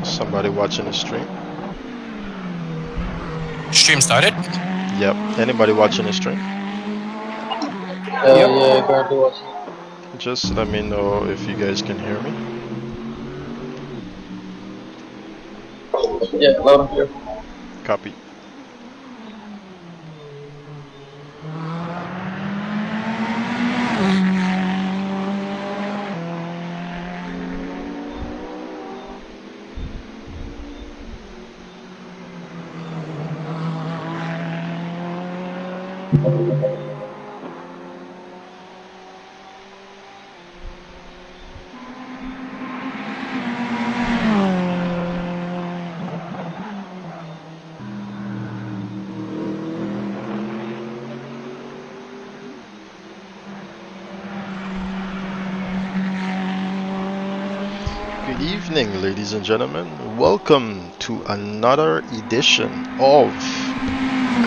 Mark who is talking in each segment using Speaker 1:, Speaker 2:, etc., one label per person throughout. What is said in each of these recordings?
Speaker 1: Somebody watching the stream?
Speaker 2: Stream started?
Speaker 1: Yep. Anybody watching the stream?
Speaker 3: Yeah, currently watching.
Speaker 1: Just let me know if you guys can hear me.
Speaker 3: Yeah, loud and clear.
Speaker 1: Copy. Good evening, ladies and gentlemen. Welcome to another edition of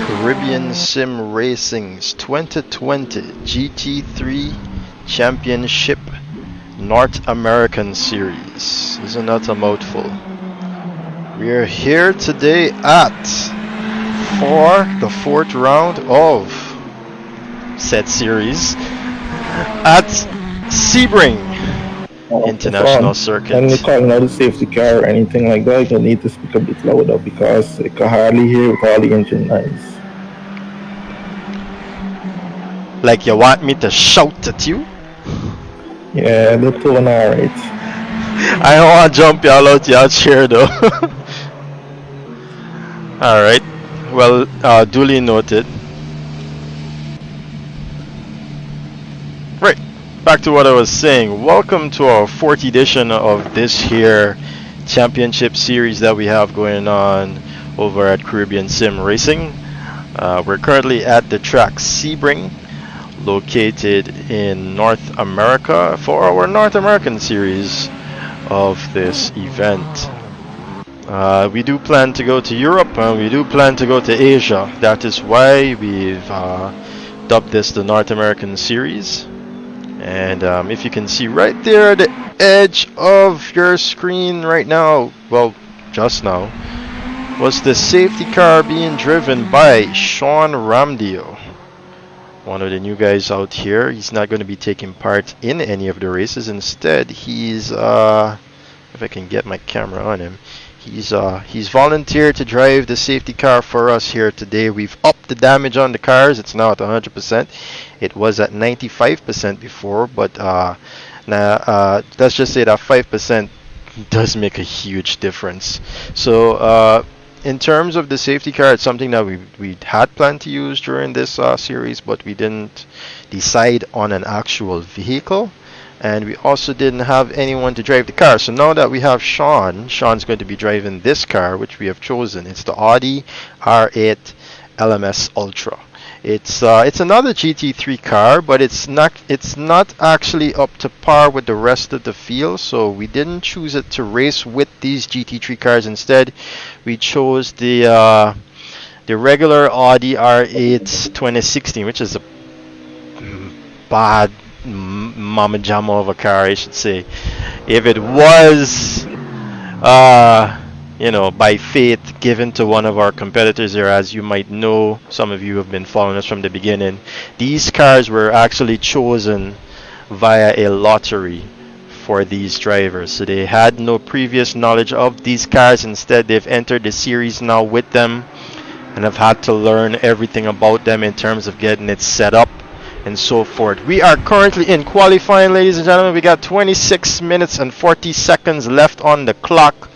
Speaker 1: Caribbean Sim Racing's 2020 GT3 Championship North American Series. Isn't that a mouthful? We are here today for the fourth round of said series at Sebring International Circuit.
Speaker 4: When you call out the safety car or anything like that, you need to speak a bit louder because you can hardly hear with all the engine noise.
Speaker 1: Like you want me to shout at you?
Speaker 4: Yeah, the tone alright.
Speaker 1: I don't want to jump y'all out your chair though. Alright, well, duly noted. Right, back to what I was saying. Welcome to our fourth edition of this here championship series that we have going on over at Caribbean Sim Racing. We're currently at the track Sebring, located in North America for our North American series of this event. We do plan to go to Europe and we do plan to go to Asia. That is why we've dubbed this the North American series. And if you can see right there at the edge of your screen right now, well, just now, was the safety car being driven by Sean Ramdio, one of the new guys out here. He's not going to be taking part in any of the races. Instead, he's if I can get my camera on him, he's volunteered to drive the safety car for us here today. We've upped the damage on the cars. It's now at 100%. It was at 95% before, but now let's just say that 5% does make a huge difference. So in terms of the safety car, it's something that we had planned to use during this series, but we didn't decide on an actual vehicle, and we also didn't have anyone to drive the car. So now that we have Sean's going to be driving this car, which we have chosen. It's the Audi R8 LMS Ultra. It's another GT3 car, but it's not actually up to par with the rest of the field. So we didn't choose it to race with these GT3 cars. Instead, we chose the regular Audi R8 2016, which is a bad mama jamma of a car, I should say. If it was by fate given to one of our competitors here, as you might know, some of you have been following us from the beginning, these cars were actually chosen via a lottery for these drivers. So they had no previous knowledge of these cars. Instead, they've entered the series now with them and have had to learn everything about them in terms of getting it set up and so forth. We are currently in qualifying, ladies and gentlemen. We got 26 minutes and 40 seconds left on the clock.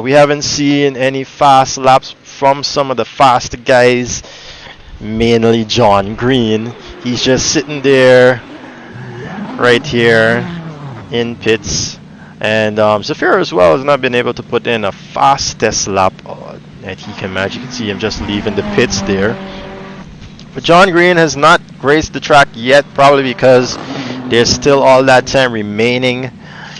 Speaker 1: We haven't seen any fast laps from some of the fast guys, mainly John Green. He's just sitting there right here in pits. And Zafir as well has not been able to put in a fastest lap that he can match. You can see him just leaving the pits there. But John Green has not raced the track yet, probably because there's still all that time remaining.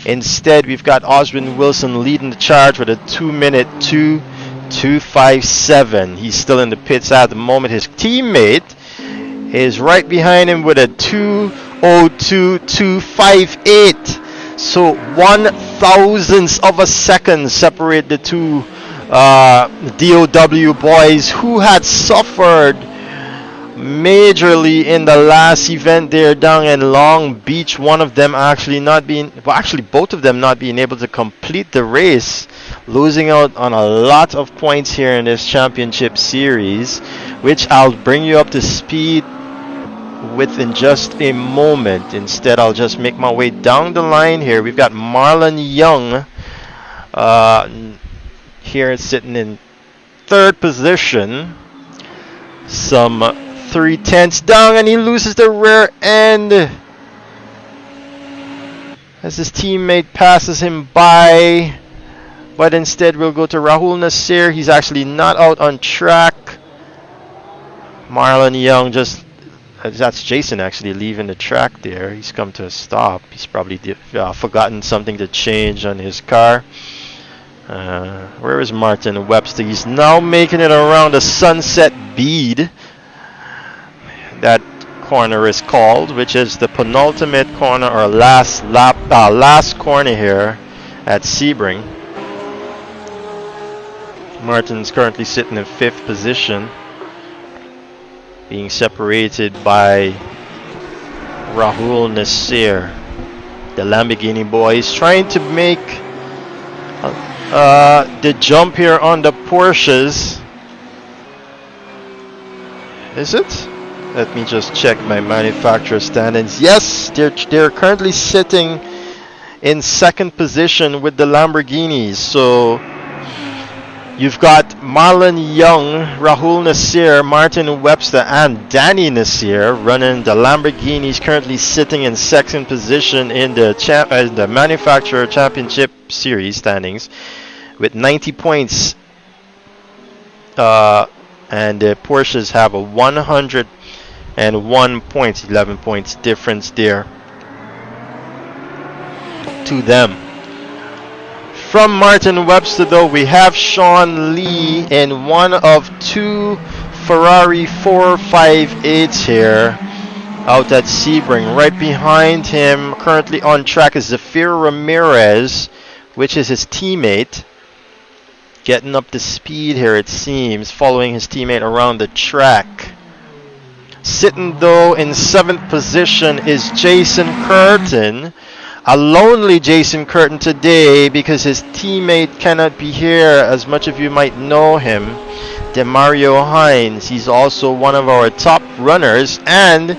Speaker 1: Instead, we've got Oswin Wilson leading the charge with a 2-minute 2:257. He's still in the pits at the moment. His teammate is right behind him with a 2:02.258. So 1/1000th of a second separate the two DOW boys who had suffered majorly in the last event there down in Long Beach. One of them actually both of them not being able to complete the race, losing out on a lot of points here in this championship series, which I'll bring you up to speed with in just a moment. Instead, I'll just make my way down the line here. We've got Marlon Young here sitting in third position, some 3/10 down, and he loses the rear end as his teammate passes him by. But instead, we'll go to Rahul Nasseir. He's actually not out on track. Marlon Young that's Jason actually leaving the track there. He's come to a stop. He's probably forgotten something to change on his car. Where is Martin Webster? He's now making it around the Sunset Bead. That corner is called, which is the penultimate corner or last corner here at Sebring. Martin's currently sitting in fifth position, being separated by Rahul Nasseir. The Lamborghini boys trying to make the jump here on the Porsches. Is it? Let me just check my manufacturer standings. Yes, they're currently sitting in second position with the Lamborghinis. So you've got Marlon Young, Rahul Nasseir, Martin Webster, and Danny Nasseir running the Lamborghinis, currently sitting in second position in the manufacturer championship series standings with 90 points and the Porsches have a 101 points, 11 points difference there to them. From Martin Webster, though, we have Sean Lee in one of two Ferrari 458s here out at Sebring. Right behind him, currently on track, is Zafir Ramirez, which is his teammate. Getting up to speed here, it seems, following his teammate around the track. Sitting, though, in 7th position is Jason Curtin. A lonely Jason Curtin today because his teammate cannot be here, as much of you might know him. Demario Hines. He's also one of our top runners and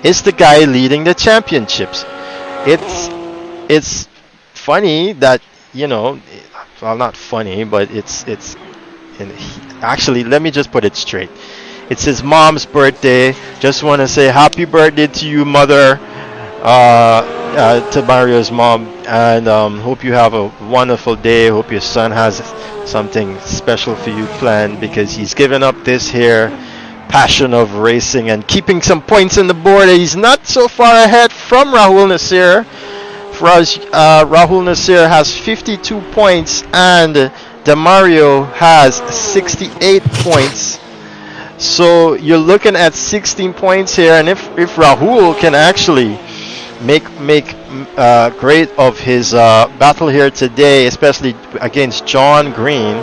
Speaker 1: is the guy leading the championships. It's funny that, you know, well, not funny, but actually, let me just put it straight. It's his mom's birthday. Just want to say happy birthday to you, mother, to Mario's mom, and hope you have a wonderful day. Hope your son has something special for you planned, because he's given up this here passion of racing and keeping some points on the board. He's not so far ahead from Rahul Nasseir. For us, Rahul Nasseir has 52 points and Demario has 68 points. So you're looking at 16 points here, and if Rahul can actually make great of his battle here today, especially against John Green,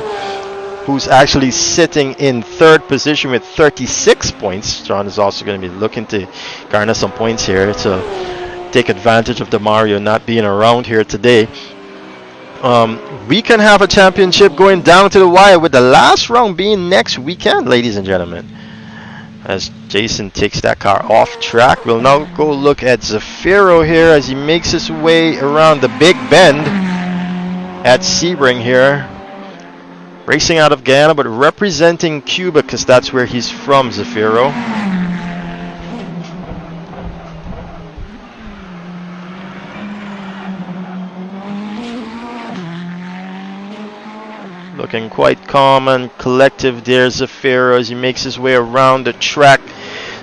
Speaker 1: who's actually sitting in 3rd position with 36 points. John is also going to be looking to garner some points here to take advantage of Demario not being around here today. We can have a championship going down to the wire, with the last round being next weekend, ladies and gentlemen. As Jason takes that car off track, we'll now go look at Zafiro here as he makes his way around the big bend at Sebring here. Racing out of Guyana, but representing Cuba, because that's where he's from, Zafiro. Looking quite calm and collective there, Zafiro, as he makes his way around the track.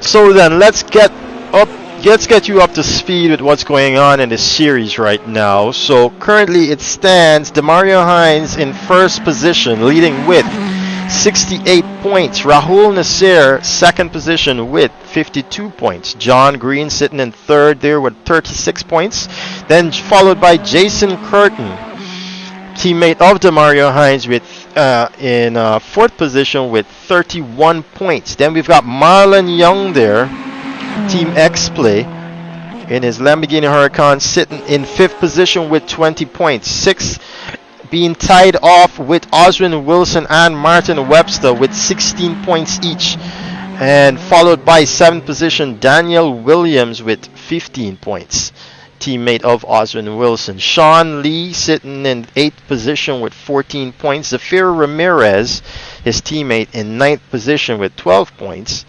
Speaker 1: So then, let's get you up to speed with what's going on in this series right now. So currently it stands Demario Hines in 1st position, leading with 68 points. Rahul Nasseir, 2nd position with 52 points. John Green sitting in 3rd there with 36 points. Then followed by Jason Curtin, teammate of Demario Hines, with in 4th position with 31 points. Then we've got Marlon Younge there, Team XPlay, in his Lamborghini Huracan, sitting in 5th position with 20 points. 6th being tied off with Oswin Wilson and Martin Webster with 16 points each, and followed by 7th position Daniel Williams with 15 points, teammate of Oswin Wilson. Sean Lee sitting in 8th position with 14 points. Zafir Ramirez, his teammate, in 9th position with 12 points.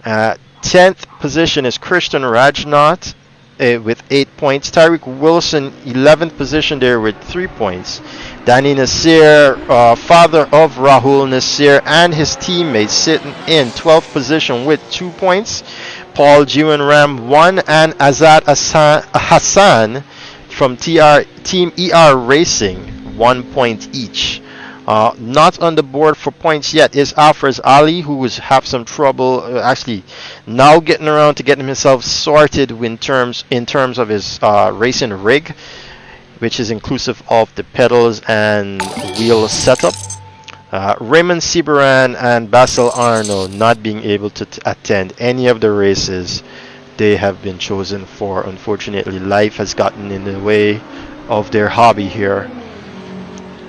Speaker 1: 10th position is Christian Rajnath with 8 points. Tyreek Wilson, 11th position there with 3 points. Danny Nasseir, father of Rahul Nasseir, and his teammates, sitting in 12th position with 2 points. Paul Jiwanram 1, and Azad Hassan from Team ER Racing, 1 point each. Not on the board for points yet is Alfred Ali, who was have some trouble actually now getting around to getting himself sorted in terms of his racing rig, which is inclusive of the pedals and wheel setup. Raymond Siberan and Basil Arno not being able to attend any of the races they have been chosen for. Unfortunately, life has gotten in the way of their hobby here.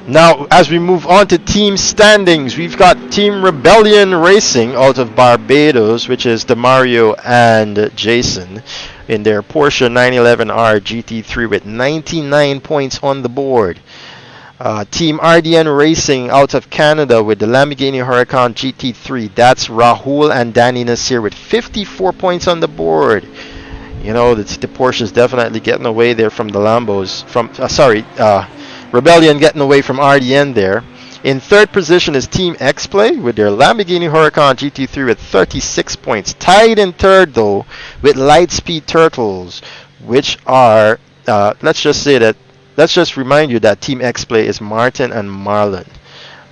Speaker 1: Now, as we move on to team standings, we've got Team Rebellion Racing out of Barbados, which is Demario and Jason, in their Porsche 911R GT3 with 99 points on the board. Team RDN Racing out of Canada with the Lamborghini Huracan GT3. That's Rahul and Danny Nasseir with 54 points on the board. You know, the Porsche is definitely getting away there from the Lambos. Rebellion getting away from RDN there. In third position is Team XPlay with their Lamborghini Huracan GT3 with 36 points. Tied in third, though, with Lightspeed Turtles, which are, let's just remind you that Team XPlay is Martin and Marlon.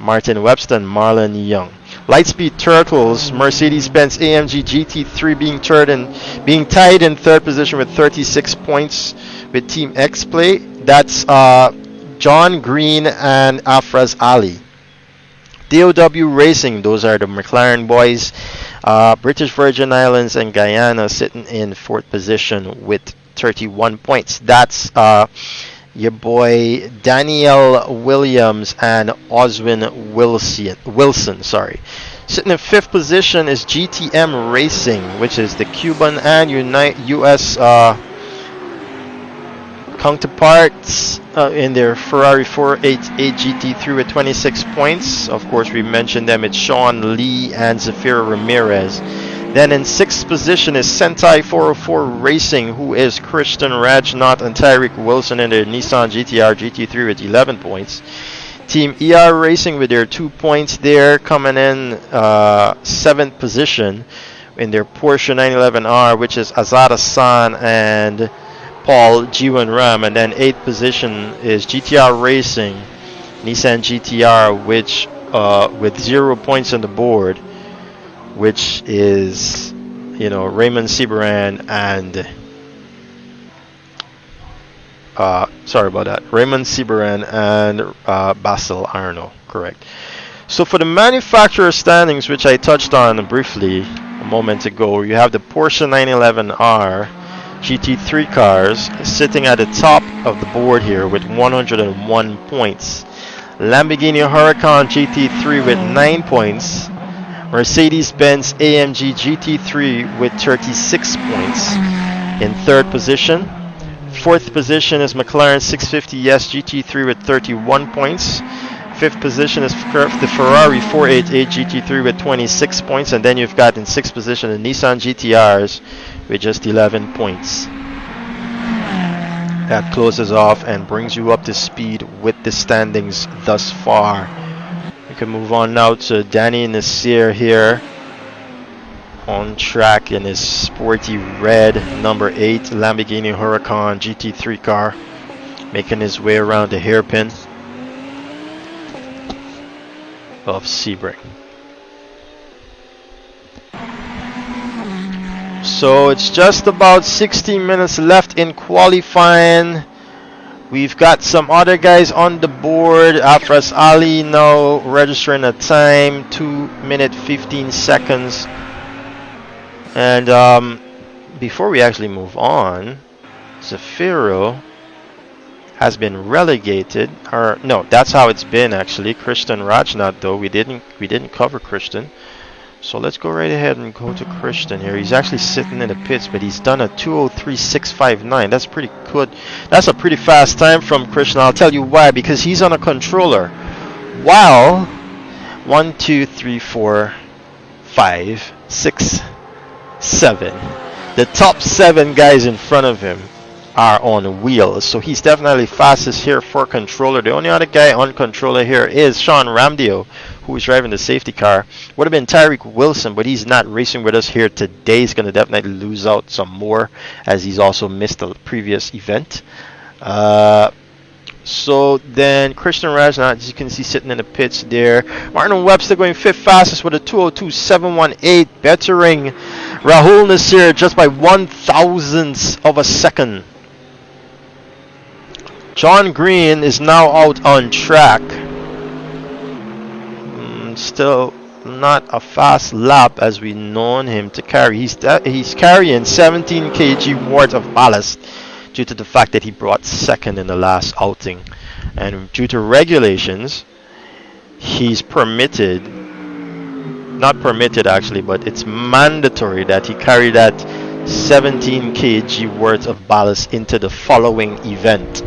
Speaker 1: Martin Webster and Marlon Younge. Lightspeed Turtles, Mercedes-Benz AMG GT3 being tied in third position with 36 points with Team XPlay. That's John Green and Afraz Ali. DOW Racing, those are the McLaren boys. British Virgin Islands and Guyana sitting in fourth position with 31 points. That's your boy Daniel Williams and Oswin Wilson. Sitting in fifth position is GTM Racing, which is the Cuban and US counterparts in their Ferrari 488 GT3 with 26 points. Of course, we mentioned them. It's Sean Lee and Zafira Ramirez. Then in sixth position is Sentai 404 Racing, who is Christian Rajnath and Tyreek Wilson in their Nissan GTR GT3 with 11 points. Team ER Racing with their 2 points there, coming in seventh position in their Porsche 911R, which is Azad San and Paul Jiwan Ram. And then eighth position is GTR Racing, Nissan GTR, which with 0 points on the board, which is, Raymond Sebring and Raymond Sebring and Basil Arno, correct. So for the manufacturer standings, which I touched on briefly a moment ago, you have the Porsche 911R GT3 cars sitting at the top of the board here with 101 points. Lamborghini Huracan GT3 with 9 points. Mercedes-Benz AMG GT3 with 36 points in third position. Fourth position is McLaren 650S GT3 with 31 points. Fifth position is the Ferrari 488 GT3 with 26 points. And then you've got in sixth position the Nissan GTRs with just 11 points. That closes off and brings you up to speed with the standings thus far. We can move on now to Danny Nasseir here on track in his sporty red number 8 Lamborghini Huracan GT3 car, making his way around the hairpin of Sebring. So it's just about 16 minutes left in qualifying. We've got some other guys on the board. Afras Ali now registering a time 2 minutes 15 seconds. And before we actually move on, Zafiro has been relegated. Or no, that's how it's been actually. Christian Rajnath, though we didn't cover Christian. So let's go right ahead and go to Christian here. He's actually sitting in the pits, but he's done a 2:03.659. That's pretty good. That's a pretty fast time from Christian. I'll tell you why. Because he's on a controller. While 1, 2, 3, 4, 5, 6, 7. The top 7 guys in front of him are on wheels. So he's definitely fastest here for controller. The only other guy on controller here is Sean Ramdio, who is driving the safety car. Would have been Tyreek Wilson, but he's not racing with us here today. He's going to definitely lose out some more, as he's also missed the previous event. So then Christian Rajnath, as you can see, sitting in the pits there. Marlon Webster going 5th fastest with a 2:02.718, bettering Rahul Nasseir just by 1/1000th of a second. John Green is now out on track. Still not a fast lap as we known him to carry. He's carrying 17 kg worth of ballast due to the fact that he brought second in the last outing, and due to regulations he's not permitted actually, but it's mandatory that he carry that 17 kg worth of ballast into the following event,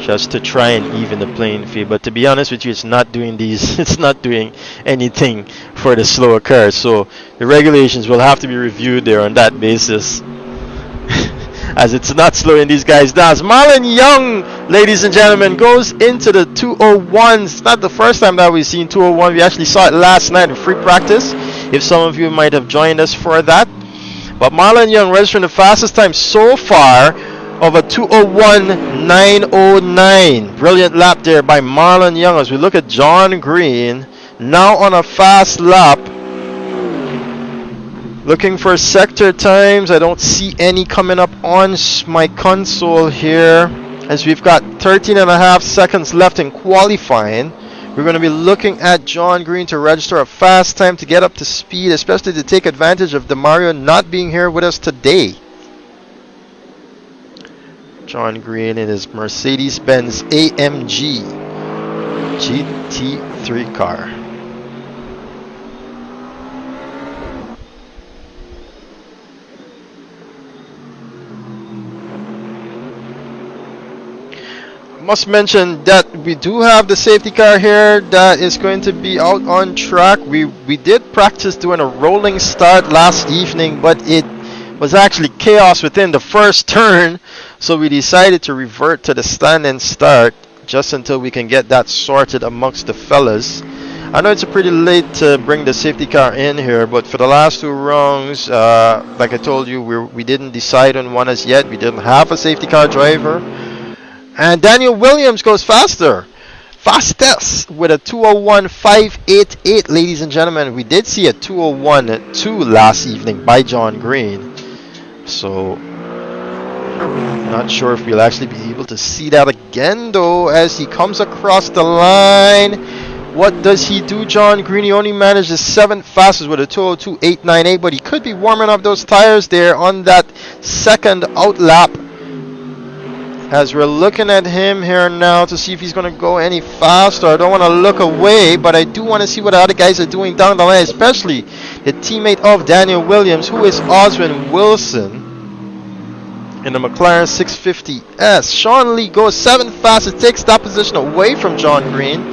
Speaker 1: just to try and even the playing field. But to be honest with you, it's not doing anything for the slower cars. So the regulations will have to be reviewed there on that basis. as it's not slowing these guys down. As Marlon Young, ladies and gentlemen, goes into the 201. It's not the first time that we've seen 201. We actually saw it last night in free practice, if some of you might have joined us for that. But Marlon Young registering the fastest time so far of a 201.909. Brilliant lap there by Marlon Young. As we look at John Green, now on a fast lap. Looking for sector times. I don't see any coming up on my console here, as we've got 13.5 seconds left in qualifying. We're going to be looking at John Green to register a fast time to get up to speed, especially to take advantage of Demario not being here with us today. John Green in his Mercedes-Benz AMG GT3 car. Must mention that we do have the safety car here that is going to be out on track. We did practice doing a rolling start last evening, but it was actually chaos within the first turn, so we decided to revert to the standing start just until we can get that sorted amongst the fellas. I know it's pretty late to bring the safety car in here, but for the last two rounds, like I told you, we didn't decide on one as yet. We didn't have a safety car driver. And Daniel Williams goes fastest with a 201.588, ladies and gentlemen. We did see a 201.2 last evening by John Green, so not sure if we'll actually be able to see that again though, as he comes across the line. What does he do, John Green? He only manages 7th fastest with a 202.898, but he could be warming up those tires there on that second out lap. As we're looking at him here now to see if he's going to go any faster. I don't want to look away, but I do want to see what the other guys are doing down the line, especially the teammate of Daniel Williams, who is Oswin Wilson in the McLaren 650S. Sean Lee goes 7th fastest, takes that position away from John Green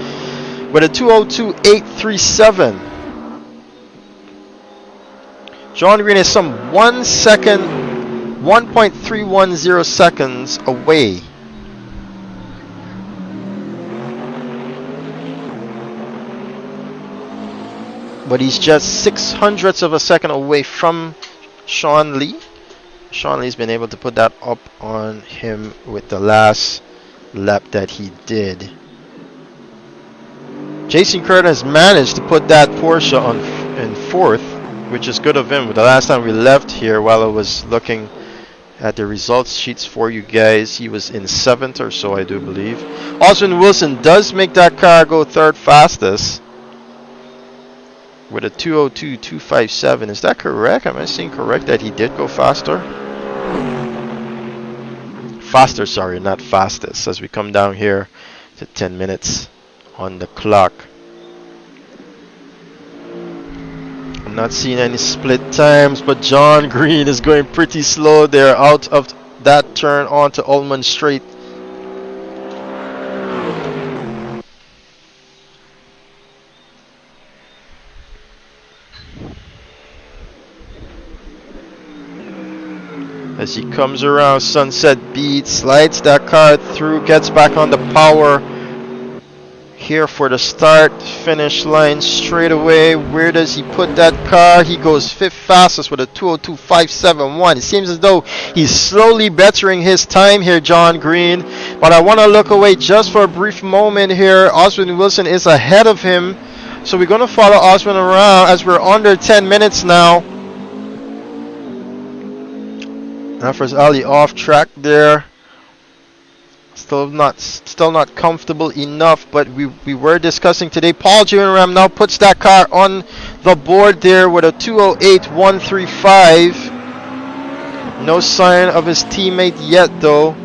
Speaker 1: with a 202.837. John Green is some 1 second, 1.310 seconds away. But he's just 0.06 of a second away from Sean Lee. Sean Lee's been able to put that up on him with the last lap that he did. Jason Curtin has managed to put that Porsche on in 4th, which is good of him. But the last time we left here, while I was looking at the results sheets for you guys, he was in 7th or so, I do believe. Oswin Wilson does make that car go 3rd fastest with a 202.257. Is that correct? Am I seeing correct that he did go faster? Faster, sorry, not fastest, as we come down here to 10 minutes on the clock. I'm not seeing any split times, but John Green is going pretty slow there out of that turn onto Ullman Straight. As he comes around Sunset Beach, slides that car through, gets back on the power here for the start finish line straight away. Where does he put that car? He goes 5th fastest with a 202.571. It seems as though he's slowly bettering his time here, John Green, but I want to look away just for a brief moment here. Oswin Wilson is ahead of him, so we're going to follow Oswin around as we're under 10 minutes now. Nafras Ali off track there. Still not comfortable enough, but we were discussing today. Paul Ram now puts that car on the board there with a 208.135. No sign of his teammate yet though.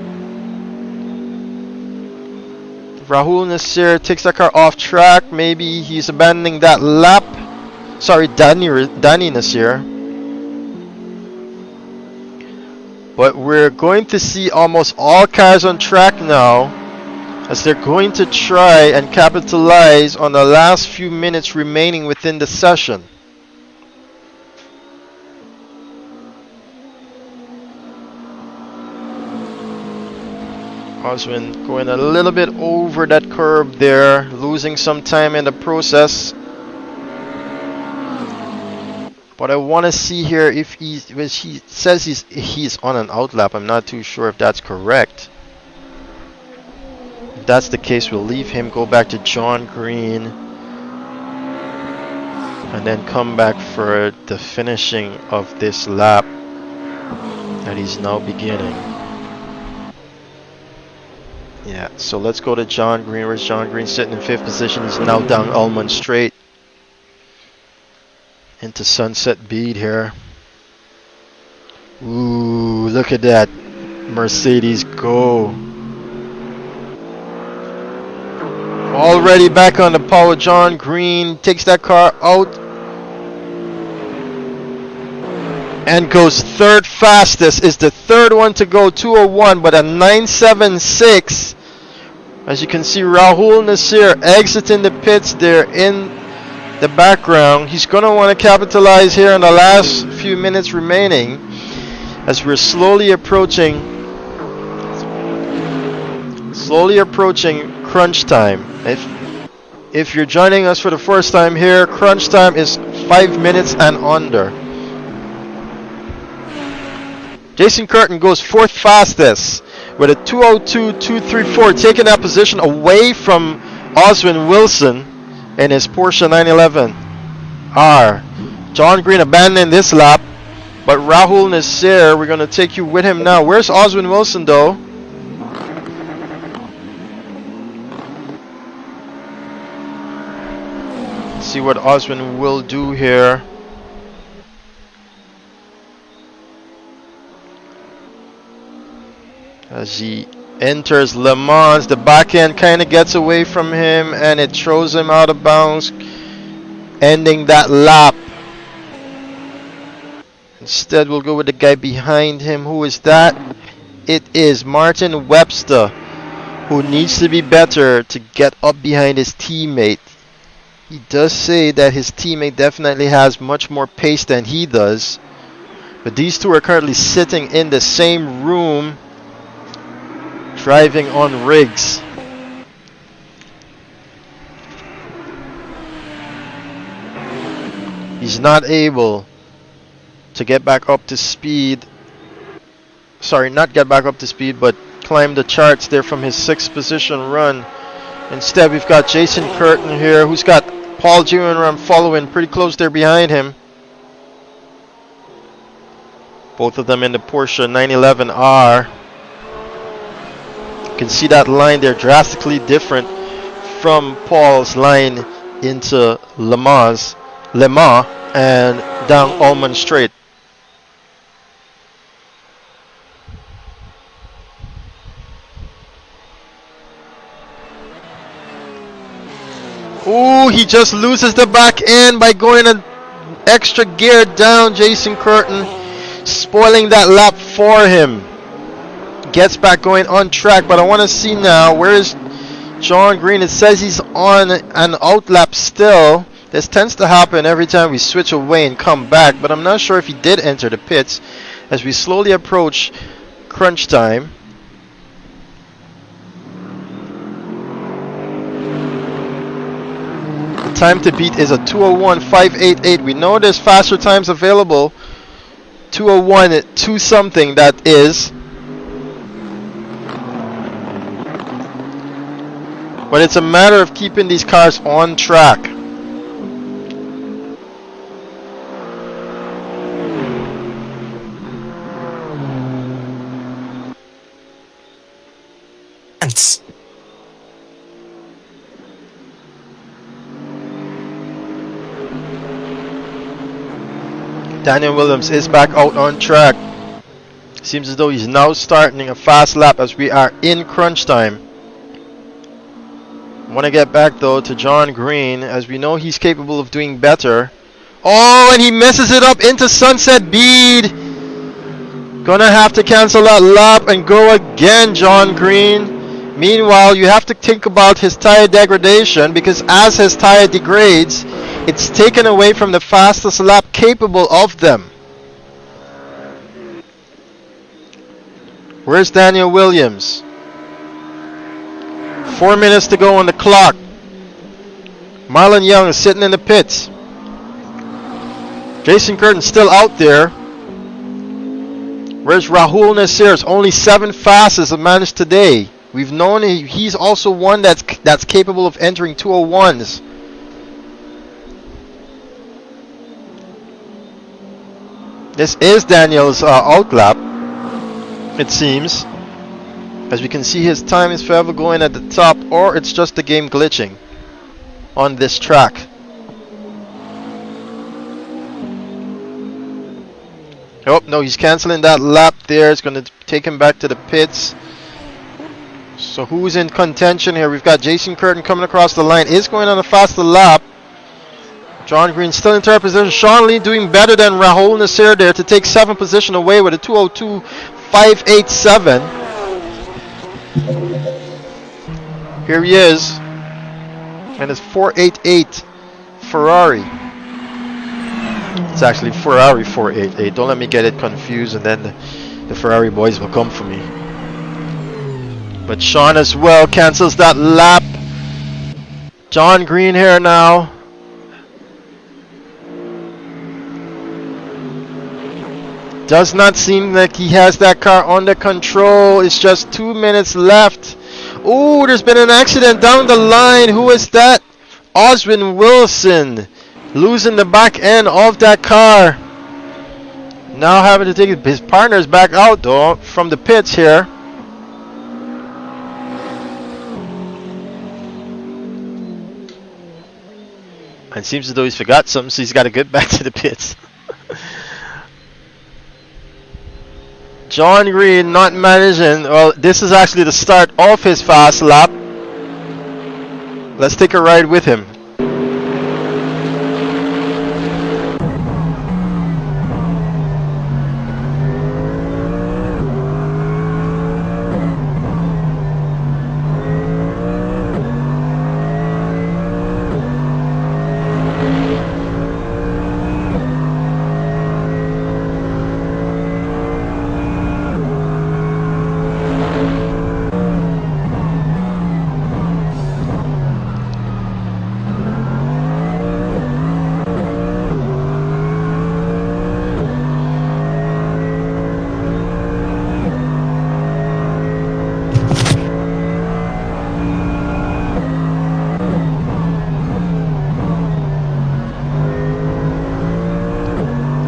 Speaker 1: Rahul Nasseir takes that car off track. Maybe he's abandoning that lap. Sorry, Danny Nasseir. But we're going to see almost all cars on track now, as they're going to try and capitalize on the last few minutes remaining within the session. Oswin going a little bit over that curb there, losing some time in the process. But I want to see here if he says he's on an outlap. I'm not too sure if that's correct. If that's the case, we'll leave him, go back to John Green, and then come back for the finishing of this lap that he's now beginning. Yeah, so let's go to John Green. Where's John Green sitting in 5th position? He's now down Almond Straight into Sunset Bead here. Ooh, look at that Mercedes go. Already back on the power. John Green takes that car out and goes 3rd fastest. Is the 3rd one to go, 201, but a 976. As you can see, Rahul Nasseir exiting the pits there in the background. He's going to want to capitalize here in the last few minutes remaining as we're slowly approaching crunch time. If you're joining us for the first time here, crunch time is 5 minutes and under. Jason Curtin goes 4th fastest with a 202.234, taking that position away from Oswin Wilson in his Porsche 911R. John Green abandoning this lap, but Rahul Nasseir, we're going to take you with him now. Where's Oswin Wilson though? Let's see what Oswin will do here. As he enters Le Mans, the back end kind of gets away from him and it throws him out of bounds, ending that lap. Instead, we'll go with the guy behind him. Who is that? It is Martin Webster, who needs to be better to get up behind his teammate. He does say that his teammate definitely has much more pace than he does, but these two are currently sitting in the same room, driving on rigs. He's not able to get back up to speed. Sorry, not get back up to speed, but climb the charts there from his 6th position run. Instead, we've got Jason Curtin here, who's got Paul Jr. following pretty close there behind him. Both of them in the Porsche 911R. You can see that line there drastically different from Paul's line into Le Mans and down Almond Straight. Ooh, he just loses the back end by going an extra gear down. Jason Curtin spoiling that lap for him. Gets back going on track, but I want to see now, where is John Green? It says he's on an outlap still. This tends to happen every time we switch away and come back, but I'm not sure if he did enter the pits as we slowly approach crunch time. The time to beat is a 201.588. We know there's faster times available. 201 2 something, that is. But it's a matter of keeping these cars on track. Daniel Williams is back out on track. Seems as though he's now starting a fast lap as we are in crunch time. I want to get back though to John Green, as we know he's capable of doing better. Oh, and he messes it up into Sunset Bead. Gonna have to cancel that lap and go again, John Green. Meanwhile, you have to think about his tire degradation, because as his tire degrades, it's taken away from the fastest lap capable of them. Where's Daniel Williams? 4 minutes to go on the clock. Marlon Young is sitting in the pits. Jason Curtin still out there. Where's Rahul Nasseir? Only 7 fastest have managed today. We've known he's also one that's capable of entering 201s. This is Daniel's outlap, it seems. As we can see, his time is forever going at the top, or it's just the game glitching on this track. Oh, no, he's canceling that lap there. It's going to take him back to the pits. So who's in contention here? We've got Jason Curtin coming across the line. Is going on a faster lap. John Green still in third position. Sean Lee doing better than Rahul Nasseir there to take 7th position away with a 2:02.587. Here he is. And it's 488 Ferrari. It's actually Ferrari 488. Don't let me get it confused and then the Ferrari boys will come for me. But Sean as well cancels that lap. John Green here now. Does not seem like he has that car under control. It's just 2 minutes left. Oh, there's been an accident down the line. Who is that? Oswin Wilson losing the back end of that car. Now having to take his partners back out though from the pits here. It seems as though he's forgot something, so he's got to get back to the pits. John Green not managing. Well, this is actually the start of his fast lap. Let's take a ride with him.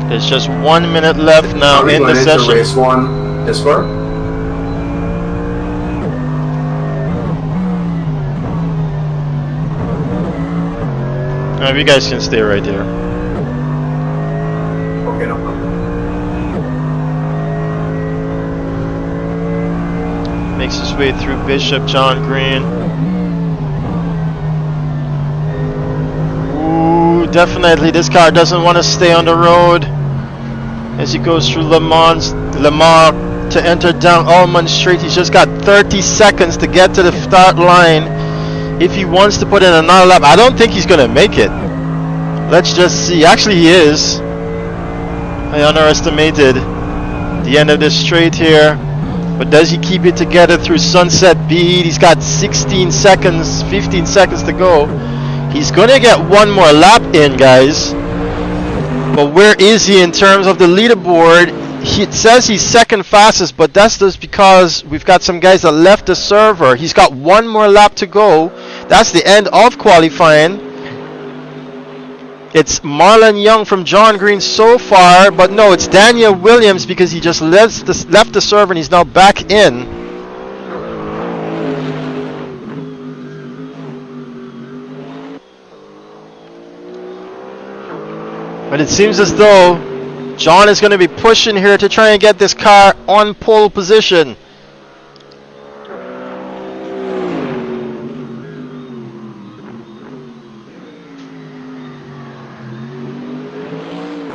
Speaker 1: There's just 1 minute left now in the session.
Speaker 2: Race 1 is for?
Speaker 1: You guys can stay right there.
Speaker 2: Okay, no problem.
Speaker 1: Makes his way through Bishop, John Green. Ooh, definitely this car doesn't want to stay on the road. As he goes through Le Mans to enter down Almond Street. He's just got 30 seconds to get to the start line. If he wants to put in another lap, I don't think he's going to make it. Let's just see. Actually, he is. I underestimated the end of this straight here. But does he keep it together through Sunset Beat? He's got 16 seconds, 15 seconds to go. He's going to get one more lap in, guys. But where is he in terms of the leaderboard? It says he's second fastest, but that's just because we've got some guys that left the server. He's got one more lap to go. That's the end of qualifying. It's Marlon Young from John Green so far, but no, it's Daniel Williams because he just left the server and he's now back in. But it seems as though John is going to be pushing here to try and get this car on pole position.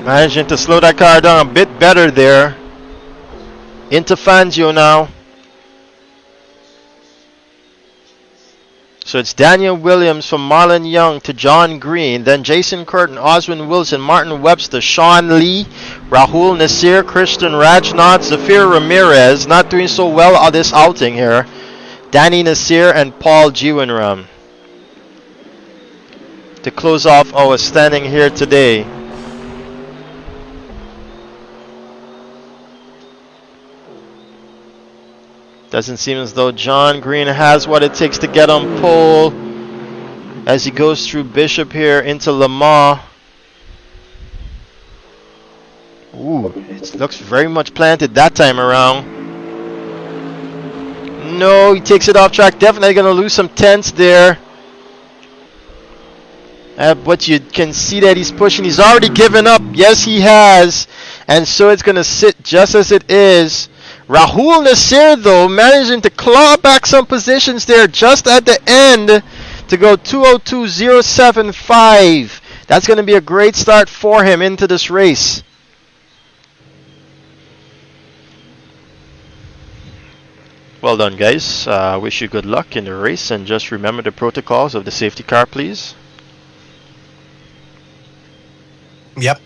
Speaker 1: Managing to slow that car down a bit better there. Into Fangio now. So it's Daniel Williams from Marlon Young to John Green, then Jason Curtin, Oswin Wilson, Martin Webster, Sean Lee, Rahul Nasseir, Christian Rajnath, Zafir Ramirez, not doing so well on this outing here. Danny Nasseir and Paul Jiwanram to close off our standing here today. Doesn't seem as though John Green has what it takes to get on pole as he goes through Bishop here into Lamar. Ooh, it looks very much planted that time around. No, he takes it off track. Definitely going to lose some tenths there. But you can see that he's pushing. He's already given up. Yes, he has. And so it's going to sit just as it is. Rahul Nasseir, though, managing to claw back some positions there just at the end to go 2:02.075. That's going to be a great start for him into this race. Well done, guys. Wish you good luck in the race, and just remember the protocols of the safety car, please.
Speaker 3: Yep.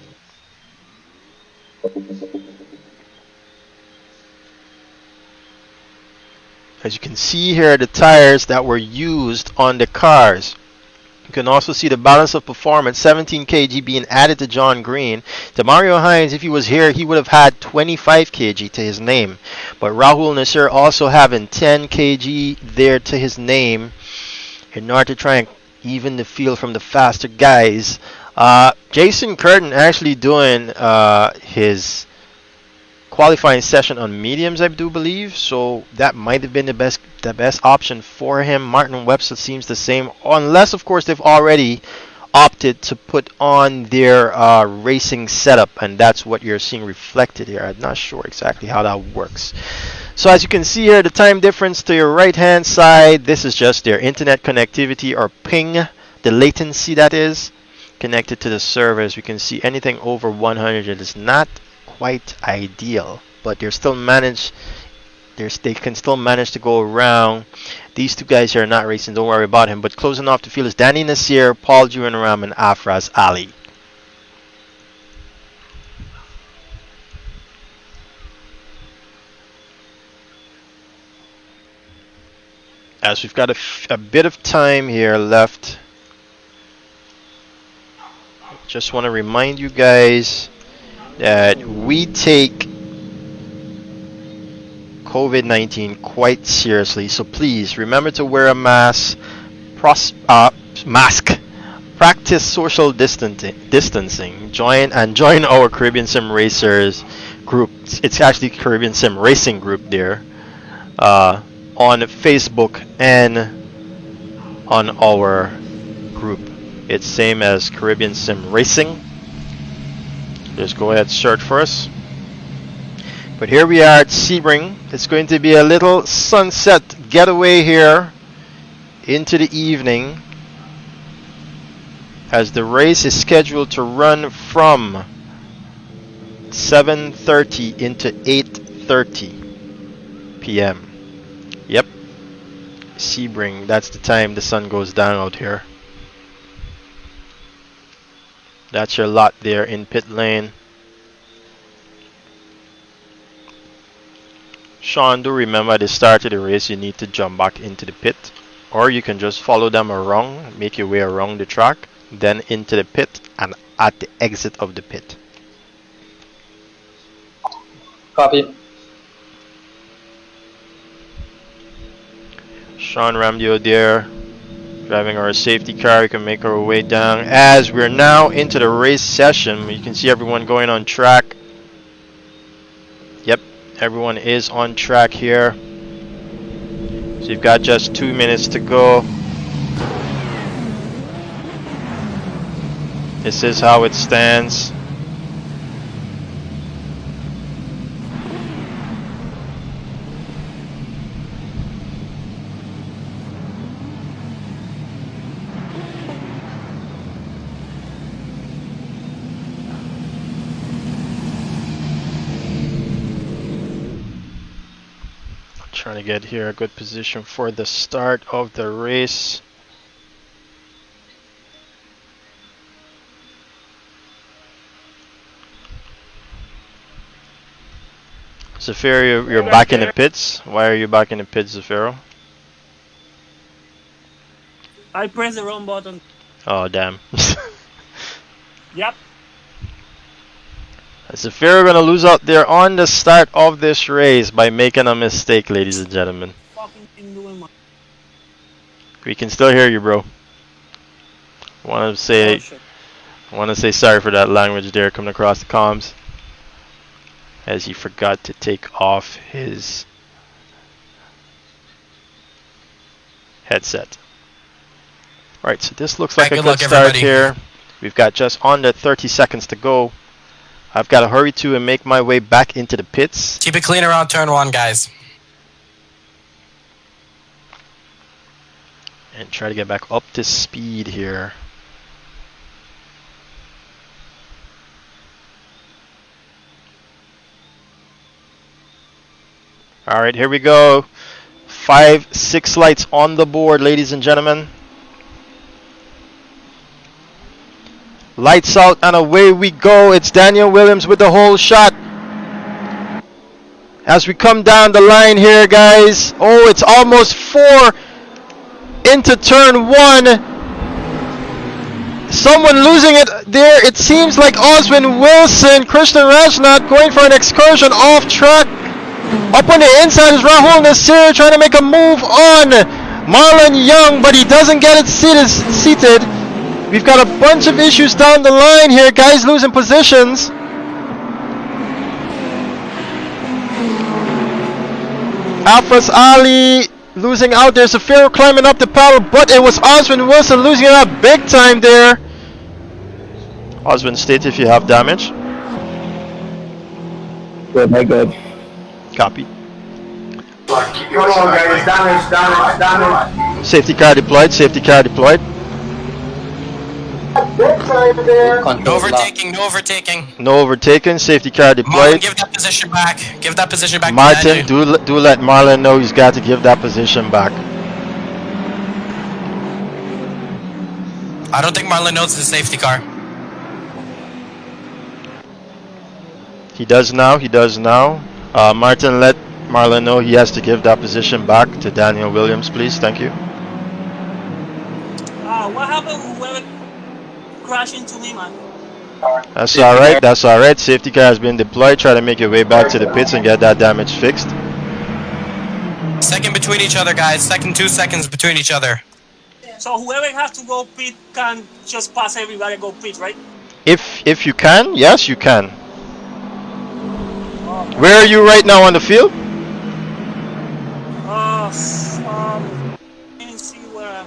Speaker 1: As you can see here, the tires that were used on the cars. You can also see the balance of performance, 17 kg being added to John Green. To Mario Hines, if he was here, he would have had 25 kg to his name. But Rahul Nasseir also having 10 kg there to his name in order to try and even the field from the faster guys. Jason Curtin actually doing his qualifying session on mediums, I do believe, so that might have been the best option for him. Martin Webster seems the same, unless of course they've already opted to put on their racing setup, and that's what you're seeing reflected here. I'm not sure exactly how that works. So as you can see here, the time difference to your right hand side, this is just their internet connectivity or ping, the latency that is connected to the servers. We can see anything over 100 is not quite ideal, but they can still manage to go around. These two guys here are not racing, don't worry about him. But closing off the field is Danny Nasseir, Paul Jiwanram, and Afraz Ali. As we've got a bit of time here left, just want to remind you guys that we take COVID-19 quite seriously, so please remember to wear a mask, practice social distancing, join our Caribbean Sim Racers group. It's actually Caribbean Sim Racing group there on Facebook and on our group. It's same as Caribbean Sim Racing. Just go ahead, search for us. But here we are at Sebring. It's going to be a little sunset getaway here into the evening, as the race is scheduled to run from 7:30 into 8:30 p.m. Yep, Sebring, that's the time the sun goes down out here. That's your lot there in pit lane. Sean, do remember at the start of the race you need to jump back into the pit, or you can just follow them around, make your way around the track, then into the pit and at the exit of the pit.
Speaker 2: Copy.
Speaker 1: Sean Ramdio there, driving our safety car. We can make our way down as we're now into the race session. You can see everyone going on track. Yep, everyone is on track here. So you've got just 2 minutes to go. This is how it stands. Trying to get here a good position for the start of the race. Zafiro, you're back in the pits. Why are you back in the pits, Zafiro?
Speaker 3: I pressed the wrong button.
Speaker 1: Oh, damn.
Speaker 3: Yep.
Speaker 1: Nasseir gonna lose out there on the start of this race by making a mistake, ladies and gentlemen.
Speaker 3: Fucking thing doing my
Speaker 1: We can still hear you, bro. Want to say sorry for that language there coming across the comms, as he forgot to take off his headset. Alright, so this looks like a good start here. We've got just under 30 seconds to go. I've got to hurry to and make my way back into the pits.
Speaker 5: Keep it clean around turn 1, guys.
Speaker 1: And try to get back up to speed here. Alright, here we go. 5, 6 lights on the board, ladies and gentlemen. Lights out and away we go. It's Daniel Williams with the whole shot. As we come down the line here, guys. Oh, it's almost 4 into turn 1. Someone losing it there. It seems like Oswin Wilson, Christian Rajnath going for an excursion off track. Up on the inside is Rahul Nasseir trying to make a move on Marlon Younge, but he doesn't get it seated. We've got a bunch of issues down the line here, guys losing positions. Alphas Ali losing out there. Safiro climbing up the paddle, but it was Oswin Wilson losing it out big time there. Oswin, state if you have damage.
Speaker 4: Oh my god.
Speaker 1: Copy.
Speaker 2: Come on, guys. Damage.
Speaker 1: Safety car deployed. Safety car deployed.
Speaker 5: No overtaking, no overtaking.
Speaker 1: No overtaking. Safety car deployed.
Speaker 5: Marlon, give that position back. Give that position back.
Speaker 1: Martin, do let Marlon know he's got to give that position back.
Speaker 5: I don't think Marlon knows it's a safety car.
Speaker 1: He does now. He does now. Martin, let Marlon know he has to give that position back to Daniel Williams, please. Thank you.
Speaker 3: What happened with whoever crashed into me, man?
Speaker 1: That's alright. That's alright. Safety car has been deployed. Try to make your way back to the pits and get that damage fixed.
Speaker 5: Second between each other, guys. Second 2 seconds between each other.
Speaker 3: So whoever has to go pit can just pass everybody and go pit, right?
Speaker 1: If you can, yes, you can. Where are you right now on the field?
Speaker 3: Didn't see where.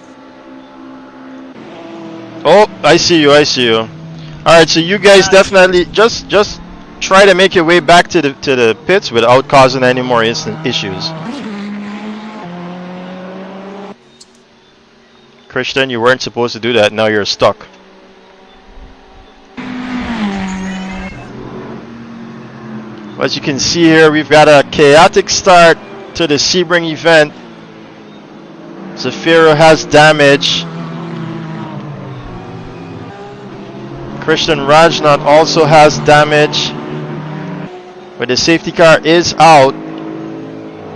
Speaker 1: Oh, I see you. I see you. All right, so you guys definitely just try to make your way back to the pits without causing any more instant issues. Christian, you weren't supposed to do that. Now you're stuck. As you can see here, we've got a chaotic start to the Sebring event. Safiro has damage. Christian Rajnath also has damage. But the safety car is out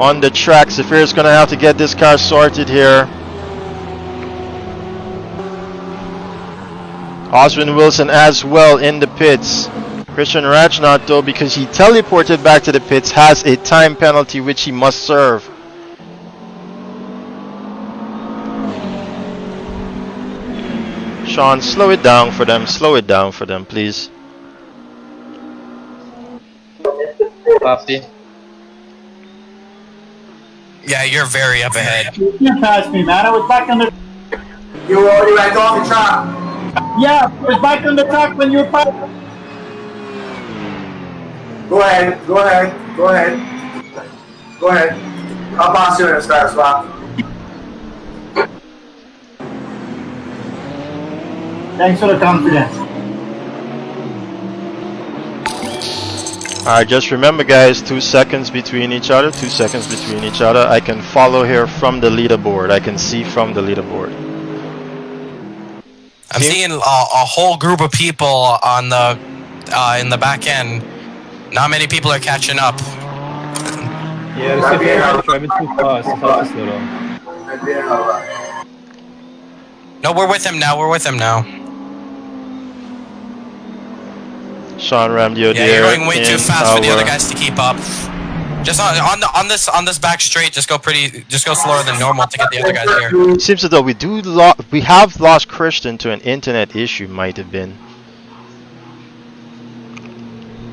Speaker 1: on the track. Safiro's going to have to get this car sorted here. Oswin Wilson as well in the pits. Christian Rajnath, though, because he teleported back to the pits, has a time penalty which he must serve. Sean, slow it down for them. Slow it down for them, please.
Speaker 6: Copy.
Speaker 5: Yeah, you're very up ahead.
Speaker 7: You can't pass me, man. I was back on the.
Speaker 2: You already went off the track.
Speaker 7: Yeah, I was back on the track when you were passing.
Speaker 2: Go ahead. I'll pass you in a start spot.
Speaker 7: Thanks for the confidence.
Speaker 1: Alright, just remember, guys, 2 seconds between each other. 2 seconds between each other. I can follow here from the leaderboard. I can see from the leaderboard.
Speaker 5: I'm seeing a whole group of people on the in the back end. Not many people are catching up.
Speaker 6: Yeah, the Sebring are driving too fast. It's hard to slow down.
Speaker 5: No, we're with him now. We're with him now.
Speaker 1: Sean Ramdio
Speaker 5: Yeah,
Speaker 1: there.
Speaker 5: you're going way too
Speaker 1: in
Speaker 5: fast for the other
Speaker 1: our-
Speaker 5: guys to keep up. Just on this back straight, just go slower than normal to get the other guys here.
Speaker 1: Seems as though we have lost Christian to an internet issue, might have been.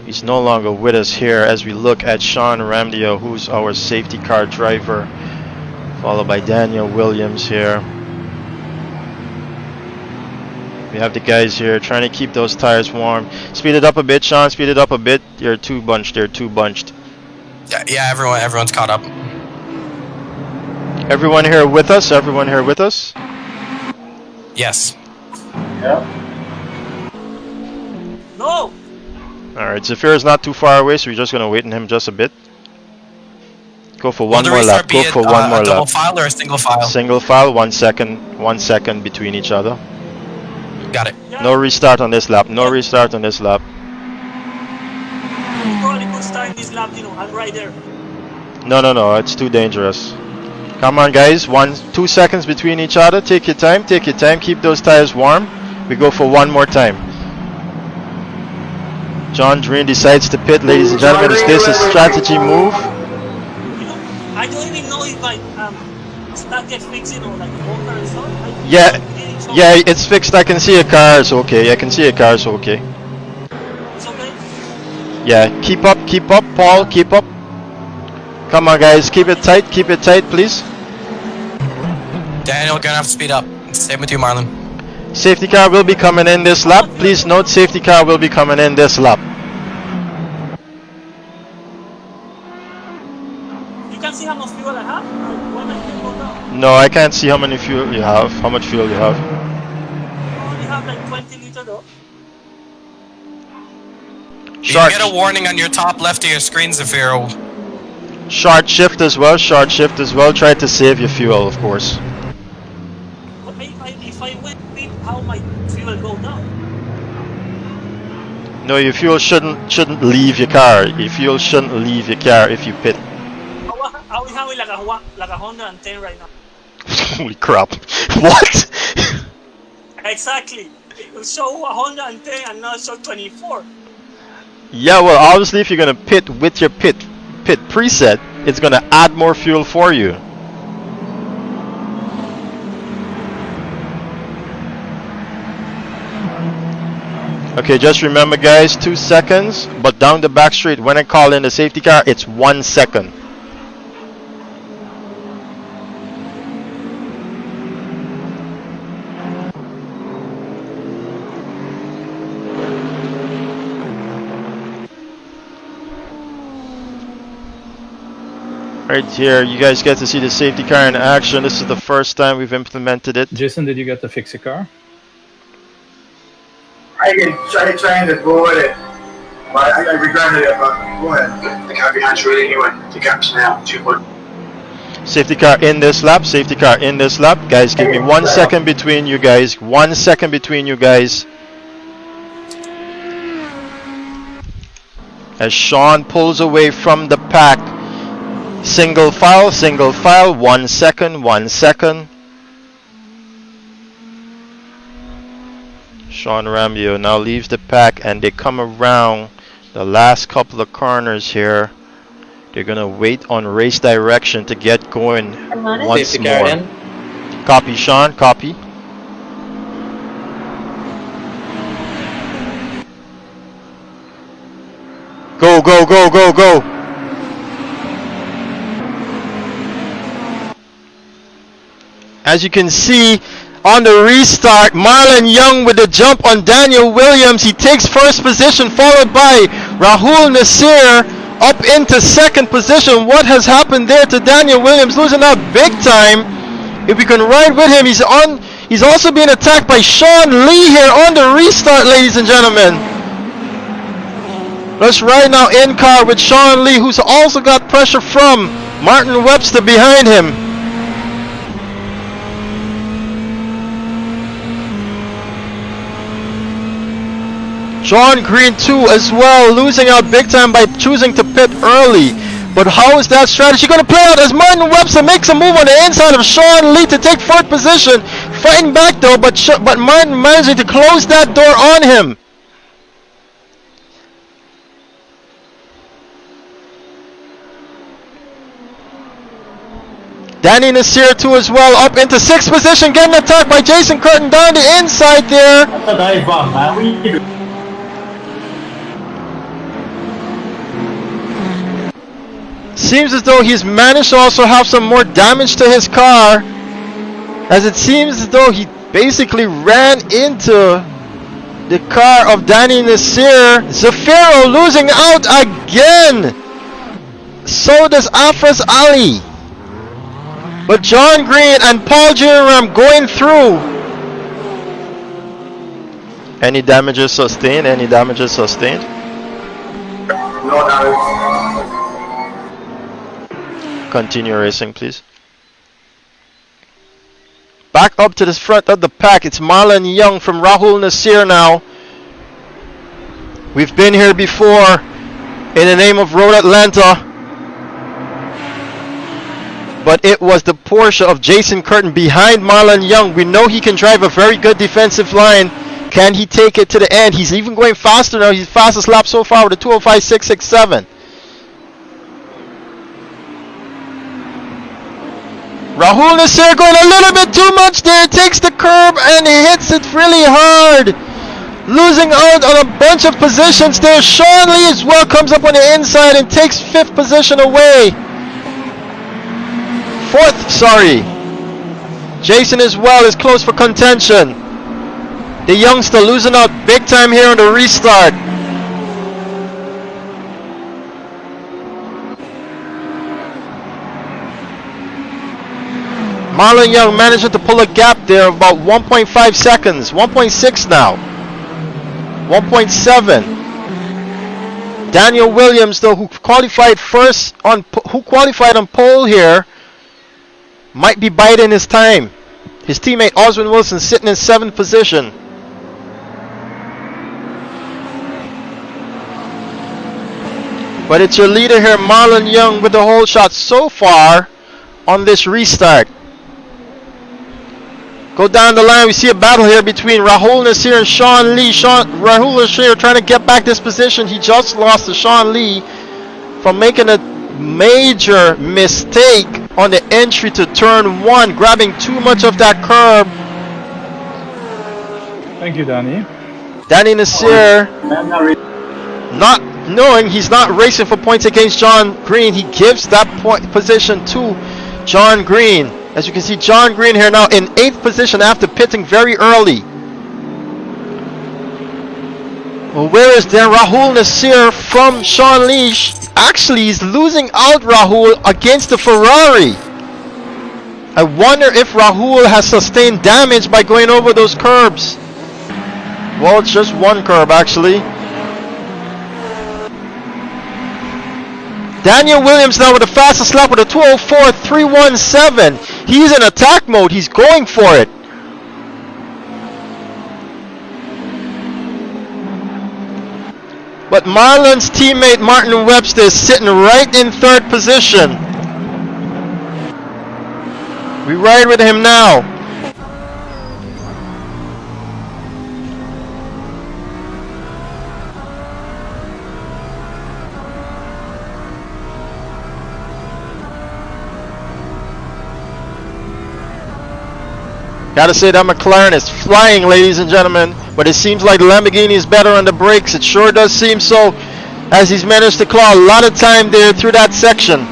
Speaker 1: He's no longer with us here as we look at Sean Ramdio, who's our safety car driver, followed by Daniel Williams here. We have the guys here trying to keep those tires warm. Speed it up a bit, Sean. Speed it up a bit. You're too bunched. They're too bunched.
Speaker 5: Yeah, everyone's caught up.
Speaker 1: Everyone here with us? Everyone here with us?
Speaker 5: Yes.
Speaker 7: Yeah.
Speaker 3: No!
Speaker 1: Alright, Zafir is not too far away, so we're just going to wait on him just a bit. Go for one
Speaker 5: Will the
Speaker 1: more
Speaker 5: restart
Speaker 1: lap.
Speaker 5: be
Speaker 1: Go for one more
Speaker 5: a double
Speaker 1: lap.
Speaker 5: file or a single file?
Speaker 1: Single file, 1 second. 1 second between each other.
Speaker 5: Got it.
Speaker 3: Yeah,
Speaker 1: No restart on this lap. No restart on this lap.
Speaker 3: you probably could start this lap, you know, I'm right there.
Speaker 1: No, it's too dangerous. Come on, guys. 2 seconds between each other. Take your time. Take your time. Keep those tires warm. We go for one more time. John Green decides to pit, ladies and gentlemen. Is this a strategy move?
Speaker 3: You know, I don't even know if my stuff gets fixed, you know, like the motor and stuff.
Speaker 1: Yeah, it's fixed. I can see a car. It's okay. I can see a car. It's okay.
Speaker 3: It's okay.
Speaker 1: Yeah, keep up, Paul. Keep up. Come on, guys. Keep it tight, please.
Speaker 5: Daniel, gonna have to speed up. Same with you, Marlon.
Speaker 1: Safety car will be coming in this lap. Please note, safety car will be coming in this lap.
Speaker 3: You can see how much fuel I have? When I can go down.
Speaker 1: No, I can't see how many fuel you have. How much fuel you have?
Speaker 3: I only have like 20 liters though.
Speaker 5: You get a warning on your top left of your screen, Zafiro.
Speaker 1: Short shift as well. Try to save your fuel, of course.
Speaker 3: But if I went pit, how my fuel go down?
Speaker 1: No, your fuel shouldn't leave your car. Your fuel shouldn't leave your car if you pit.
Speaker 3: I will have it like a 110 right now.
Speaker 1: Holy crap! What?
Speaker 3: Exactly. It will show 110 and not show 24.
Speaker 1: Yeah, well, obviously, if you're gonna pit with your pit preset, it's gonna add more fuel for you. Okay, just remember, guys, 2 seconds, but down the back straight, when I call in the safety car, it's 1 second. Right here, you guys get to see the safety car in action. This is the first time we've implemented it.
Speaker 6: Jason, did you get to fix your car?
Speaker 2: I get trying to go with it. But I regretted it, but go ahead. The car behind you anyway. The gap's now 2.
Speaker 1: Safety car in this lap. Safety car in this lap. Guys, give me 1 second between you guys. 1 second between you guys. As Sean pulls away from the pack. Single file. 1 second. 1 second. Sean Ramdio now leaves the pack and they come around the last couple of corners here. They're gonna wait on race direction to get going once
Speaker 6: Safety car
Speaker 1: more.
Speaker 6: in.
Speaker 1: Copy, Sean. Copy. Go, go, go, go, go. As you can see, on the restart, Marlon Younge with the jump on Daniel Williams. He takes first position, followed by Rahul Nasseir up into second position. What has happened there to Daniel Williams? Losing out big time. If we can ride with him, he's also being attacked by Sean Lee here on the restart, ladies and gentlemen. Let's ride now in car with Sean Lee, who's also got pressure from Martin Webster behind him. John Green too as well, losing out big time by choosing to pit early. But how is that strategy going to play out as Martin Webster makes a move on the inside of Sean Lee to take fourth position? Fighting back though, but Martin managing to close that door on him. Danny Nasseir too as well, up into 6th position, getting attacked by Jason Curtin down the inside there.
Speaker 7: That's a dive bomb, man. What are you doing?
Speaker 1: Seems as though he's managed to also have some more damage to his car, as it seems as though he basically ran into the car of Danny Nasseir. Zafiro losing out again. So does Afras Ali. But John Green and Paul Giram going through. Any damages sustained? Any damages sustained?
Speaker 2: No damage.
Speaker 1: Continue racing, please. Back up to the front of the pack. It's Marlon Younge from Rahul Nasseir now. We've been here before in the name of Road Atlanta. But it was the Porsche of Jason Curtin behind Marlon Younge. We know he can drive a very good defensive line. Can he take it to the end? He's even going faster now. He's fastest lap so far with a 2:05.667. Rahul Nasseir going a little bit too much there. Takes the curb and hits it really hard. Losing out on a bunch of positions there. Sean Lee as well comes up on the inside and takes 5th position away. 4th, sorry. Jason as well is close for contention. The youngster losing out big time here on the restart. Marlon Younge managing to pull a gap there of about 1.5 seconds. 1.6 now. 1.7. Daniel Williams, though, who qualified on pole here, might be biding his time. His teammate Oswin Wilson sitting in 7th position. But it's your leader here, Marlon Younge, with the whole shot so far on this restart. Go down the line, we see a battle here between Rahul Nasseir and Sean Lee. Rahul Nasseir trying to get back this position. He just lost to Sean Lee from making a major mistake on the entry to turn 1, grabbing too much of that curb.
Speaker 6: Thank you, Danny.
Speaker 1: Danny Nasseir, not knowing he's not racing for points against John Green, he gives that position to John Green. As you can see, John Green here now in 8th position after pitting very early. Well, where is there Rahul Nasseir from Sean Lee? Actually, he's losing out Rahul against the Ferrari. I wonder if Rahul has sustained damage by going over those curbs. Well, it's just one curb actually. Daniel Williams now with the fastest lap with a 2:04.317. He's in attack mode. He's going for it. But Marlon's teammate Martin Webster is sitting right in 3rd position. We ride with him now. Gotta say that McLaren is flying, ladies and gentlemen. But it seems like the Lamborghini is better on the brakes. It sure does seem so, as he's managed to claw a lot of time there through that section.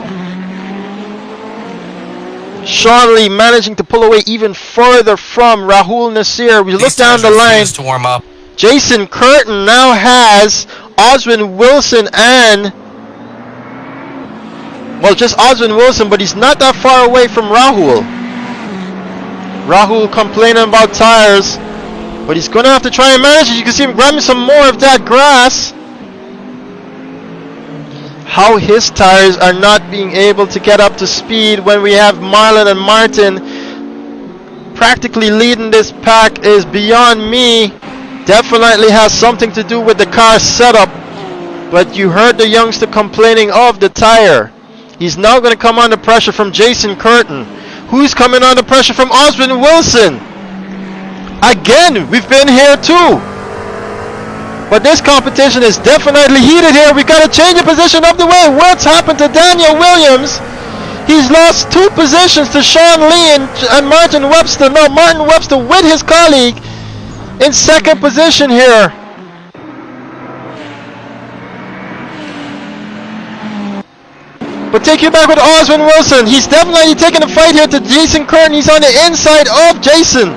Speaker 1: Sean Lee managing to pull away even further from Rahul Nasseir. We look down the line.
Speaker 5: To warm up.
Speaker 1: Jason Curtin now has Oswin Wilson and... well, just Oswin Wilson, but he's not that far away from Rahul. Rahul complaining about tires, but he's going to have to try and manage it. You can see him grabbing some more of that grass. How his tires are not being able to get up to speed when we have Marlon and Martin practically leading this pack is beyond me. Definitely has something to do with the car setup, but you heard the youngster complaining of the tire. He's now going to come under pressure from Jason Curtin. Who's coming under pressure from Oswin Wilson? Again, we've been here too. But this competition is definitely heated here. We got to change the position of the way. What's happened to Daniel Williams? He's lost 2 positions to Sean Lee and Martin Webster. No, Martin Webster with his colleague in 2nd position here. But take you back with Oswin Wilson. He's definitely taking the fight here to Jason Curtin. He's on the inside of Jason.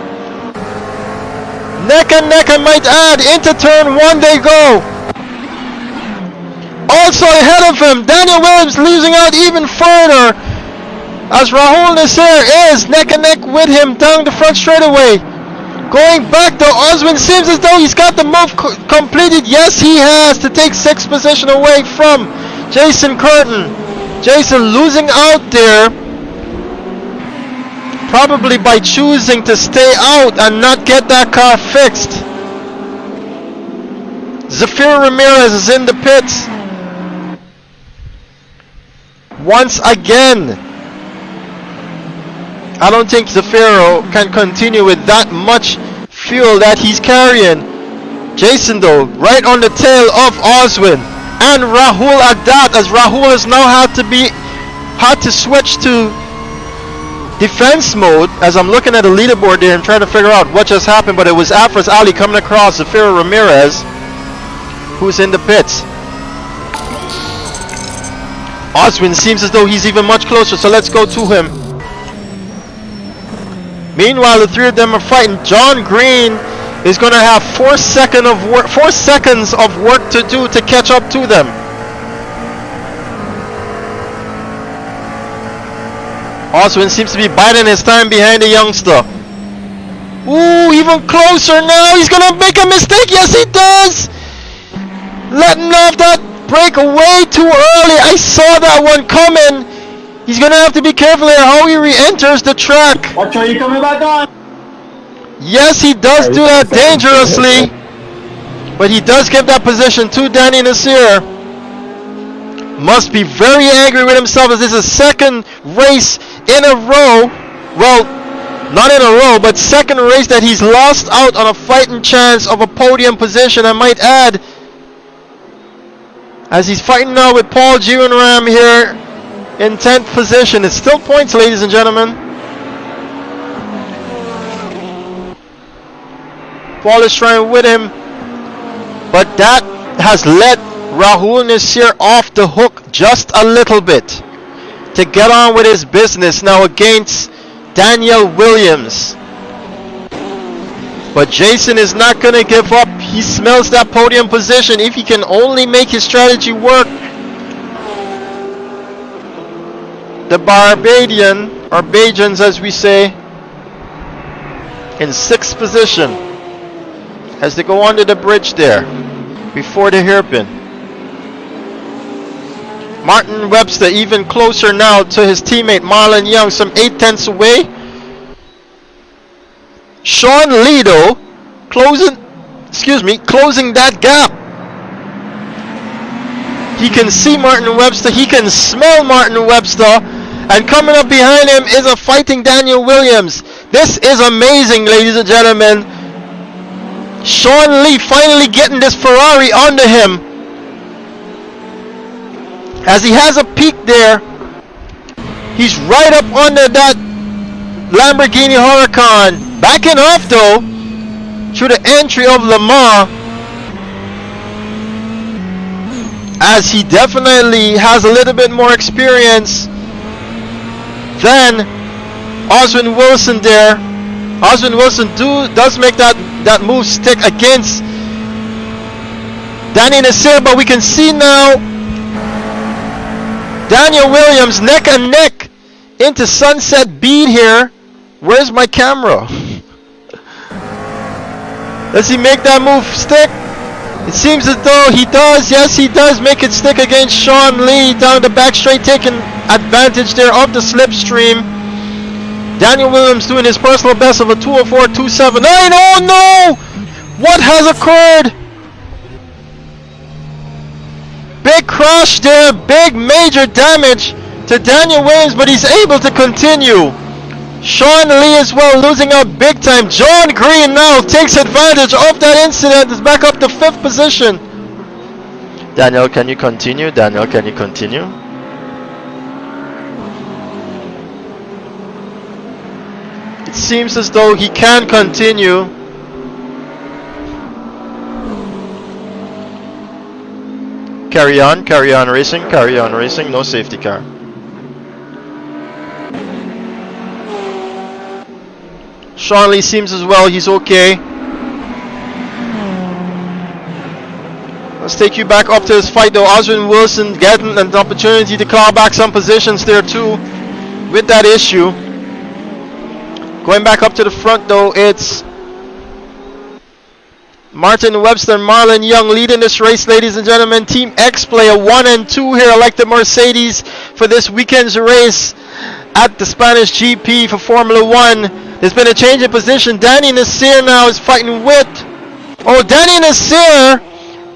Speaker 1: Neck and neck, I might add. Into turn 1 they go. Also ahead of him, Daniel Williams losing out even further, as Rahul Nasseir is neck and neck with him down the front straightaway. Going back though, Oswin seems as though he's got the move completed. Yes, he has, to take 6th position away from Jason Curtin. Jason losing out there, probably by choosing to stay out and not get that car fixed. Zafir Ramirez is in the pits once again. I don't think Zafiro can continue with that much fuel that he's carrying. Jason though, right on the tail of Oswin. And Rahul at that, as Rahul has now had to switch to defense mode, as I'm looking at the leaderboard there and trying to figure out what just happened. But it was Afras Ali coming across Zafir Ramirez, who's in the pits. Oswin seems as though he's even much closer, so let's go to him. Meanwhile, the 3 of them are fighting. John Green is going to have 4 seconds of work to do to catch up to them. Oswin seems to be biding his time behind the youngster. Ooh, even closer now. He's going to make a mistake. Yes, he does. Letting off that brake way too early. I saw that one coming. He's going to have to be careful here how he re-enters the track.
Speaker 7: Watch out, you coming back on?
Speaker 1: Yes, he does do that dangerously, but he does give that position to Danny Nasseir. Must be very angry with himself, as this is 2nd race in a row. Well, not in a row, but 2nd race that he's lost out on a fighting chance of a podium position, I might add. As he's fighting now with Paul Gironram here in 10th position. It's still points, ladies and gentlemen. Paul is trying with him, but that has let Rahul Nasseir off the hook just a little bit to get on with his business now against Daniel Williams. But Jason is not going to give up. He smells that podium position if he can only make his strategy work. The Barbadian, or Bajans as we say, in 6th position as they go under the bridge there before the hairpin. Martin Webster even closer now to his teammate Marlon Younge, some 0.8 away. Sean Lido closing that gap. He can see Martin Webster, he can smell Martin Webster, and coming up behind him is a fighting Daniel Williams. This is amazing, ladies and gentlemen. Sean Lee finally getting this Ferrari under him, as he has a peak there. He's right up under that Lamborghini Huracan. Backing off though through the entry of Lamar, as he definitely has a little bit more experience than Oswin Wilson there. Oswin Wilson does make that move stick against Danny Nasseir, but we can see now Daniel Williams neck and neck into Sunset Bead here. Where's my camera? Does he make that move stick? It seems as though he does. Yes, he does make it stick against Sean Lee down the back straight, taking advantage there of the slipstream. Daniel Williams doing his personal best of a 204.279. Oh no! What has occurred? Big crash there, big major damage to Daniel Williams, but he's able to continue. Sean Lee as well, losing out big time. John Green now takes advantage of that incident. Is back up to 5th position. Daniel, can you continue? Daniel, can you continue? It seems as though he can continue. Carry on racing, no safety car. Sean Lee seems as well, he's okay. Let's take you back up to this fight though. Oswin Wilson getting an opportunity to claw back some positions there too with that issue. Going back up to the front though, it's Martin Webster and Marlon Young leading this race, ladies and gentlemen. Team XPlay, a 1 and 2 here, elected Mercedes for this weekend's race at the Spanish GP for Formula 1. There's been a change in position. Danny Nasseir now is fighting with... Oh, Danny Nasseir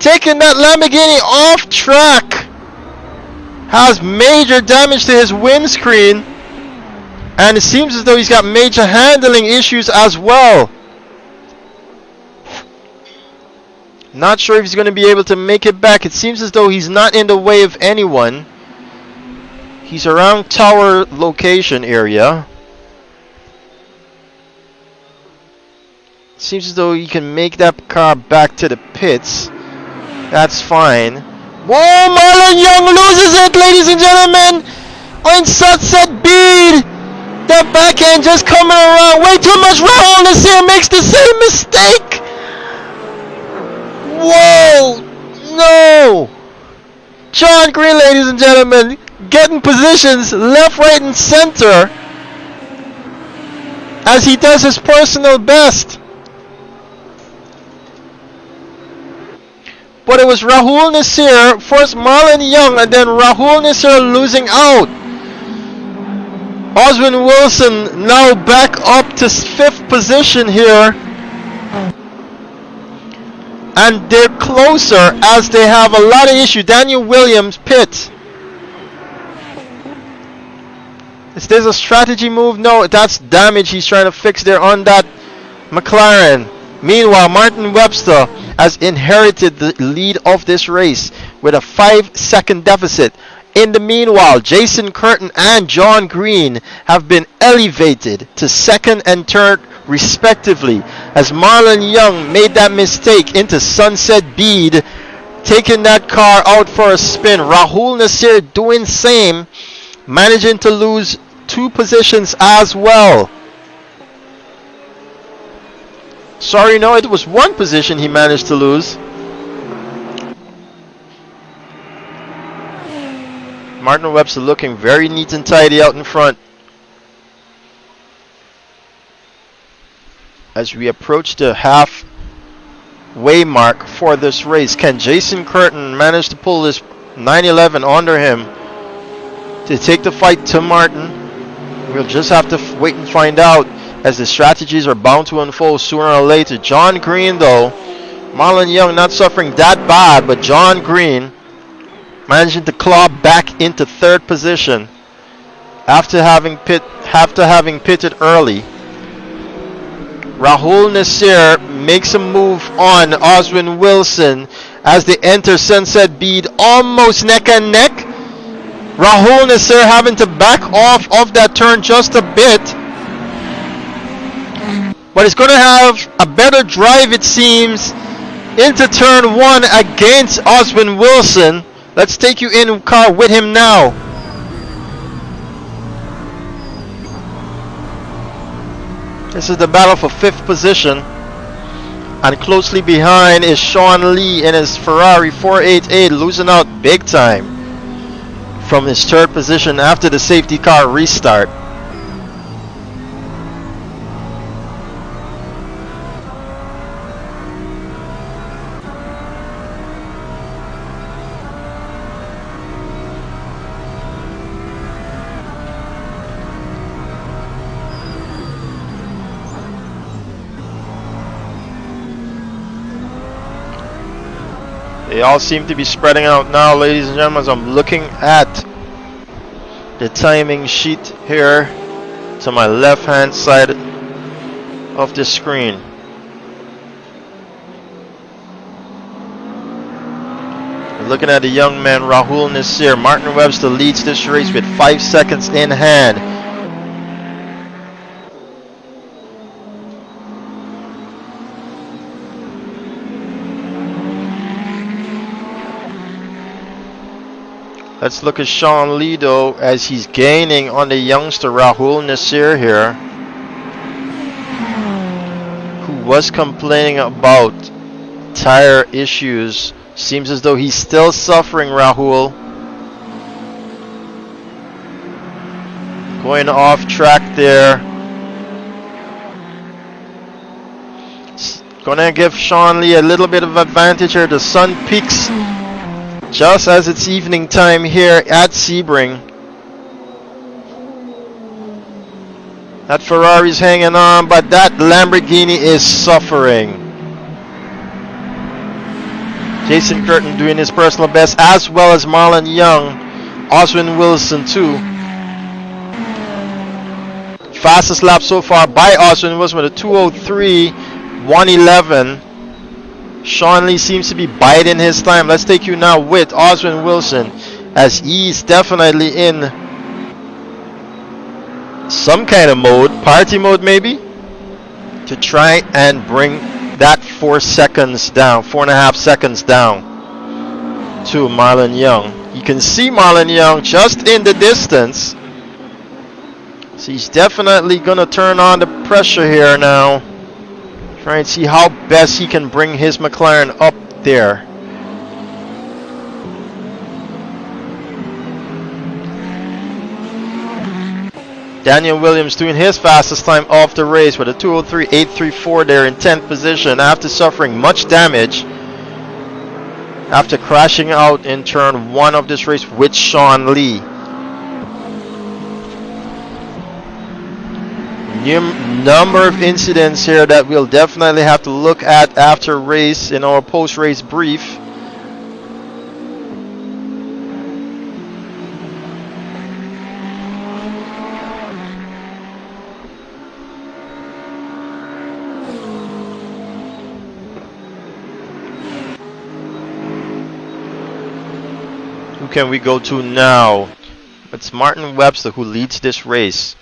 Speaker 1: taking that Lamborghini off track. Has major damage to his windscreen. And it seems as though he's got major handling issues as well. Not sure if he's going to be able to make it back. It seems as though he's not in the way of anyone. He's around Tower location area. Seems as though he can make that car back to the pits. That's fine. Whoa, Marlon Young loses it, ladies and gentlemen. On Sunset Bead. The back end just coming around. Way too much. Rahul Nasseir makes the same mistake. Whoa. No. John Green, ladies and gentlemen, getting positions left, right, and center as he does his personal best. But it was Rahul Nasseir, first Marlon Young, and then Rahul Nasseir losing out. Oswin Wilson now back up to 5th position here. And they're closer as they have a lot of issue. Daniel Williams pit. Is this a strategy move? No, that's damage he's trying to fix there on that McLaren. Meanwhile, Martin Webster has inherited the lead of this race with a 5-second deficit. In the meanwhile, Jason Curtin and John Green have been elevated to 2nd and 3rd respectively as Marlon Young made that mistake into Sunset Bead, taking that car out for a spin. Rahul Nasseir doing same, managing to lose 2 positions as well. Sorry, no, it was 1 position he managed to lose. Martin Webster looking very neat and tidy out in front. As we approach the halfway mark for this race, can Jason Curtin manage to pull this 911 under him to take the fight to Martin? We'll just have to wait and find out, as the strategies are bound to unfold sooner or later. John Green though, Marlon Young not suffering that bad, but John Green managing to claw back into 3rd position after having pitted early. Rahul Nasseir makes a move on Oswin Wilson as they enter Sunset Bead, almost neck and neck. Rahul Nasseir having to back off of that turn just a bit, but he's going to have a better drive, it seems, into turn 1 against Oswin Wilson. Let's take you in car with him now. This is the battle for 5th position, and closely behind is Sean Lee in his Ferrari 488, losing out big time from his 3rd position after the safety car restart. They all seem to be spreading out now, ladies and gentlemen, as I'm looking at the timing sheet here. to my left hand side of the screen. Looking at the young man Rahul Nasseir. Martin Webster leads this race with 5 seconds in hand. Let's look at Sean Lee though, as he's gaining on the youngster Rahul Nasseir here, who was complaining about tire issues. Seems as though he's still suffering, Rahul. Going off track there. Gonna give Sean Lee a little bit of advantage here. The sun peaks just as it's evening time here at Sebring. That Ferrari's hanging on, but that Lamborghini is suffering. Jason Curtin doing his personal best, as well as Marlon Younge, Oswin Wilson too. Fastest lap so far by Oswin Wilson with a 2:03.111. Sean Lee seems to be biding his time. Let's take you now with Oswin Wilson, as he's definitely in some kind of mode, party mode maybe, to try and bring that 4 seconds down, 4.5 seconds down to Marlon Younge. You can see Marlon Younge just in the distance. So he's definitely going to turn on the pressure here now. Try and see how best he can bring his McLaren up there. Daniel Williams doing his fastest time off the race with a 2:03.834 there in 10th position after suffering much damage after crashing out in turn 1 of this race with Sean Lee. Number of incidents here that we'll definitely have to look at after race in our post-race brief. Who can we go to now? It's Martin Webster who leads this race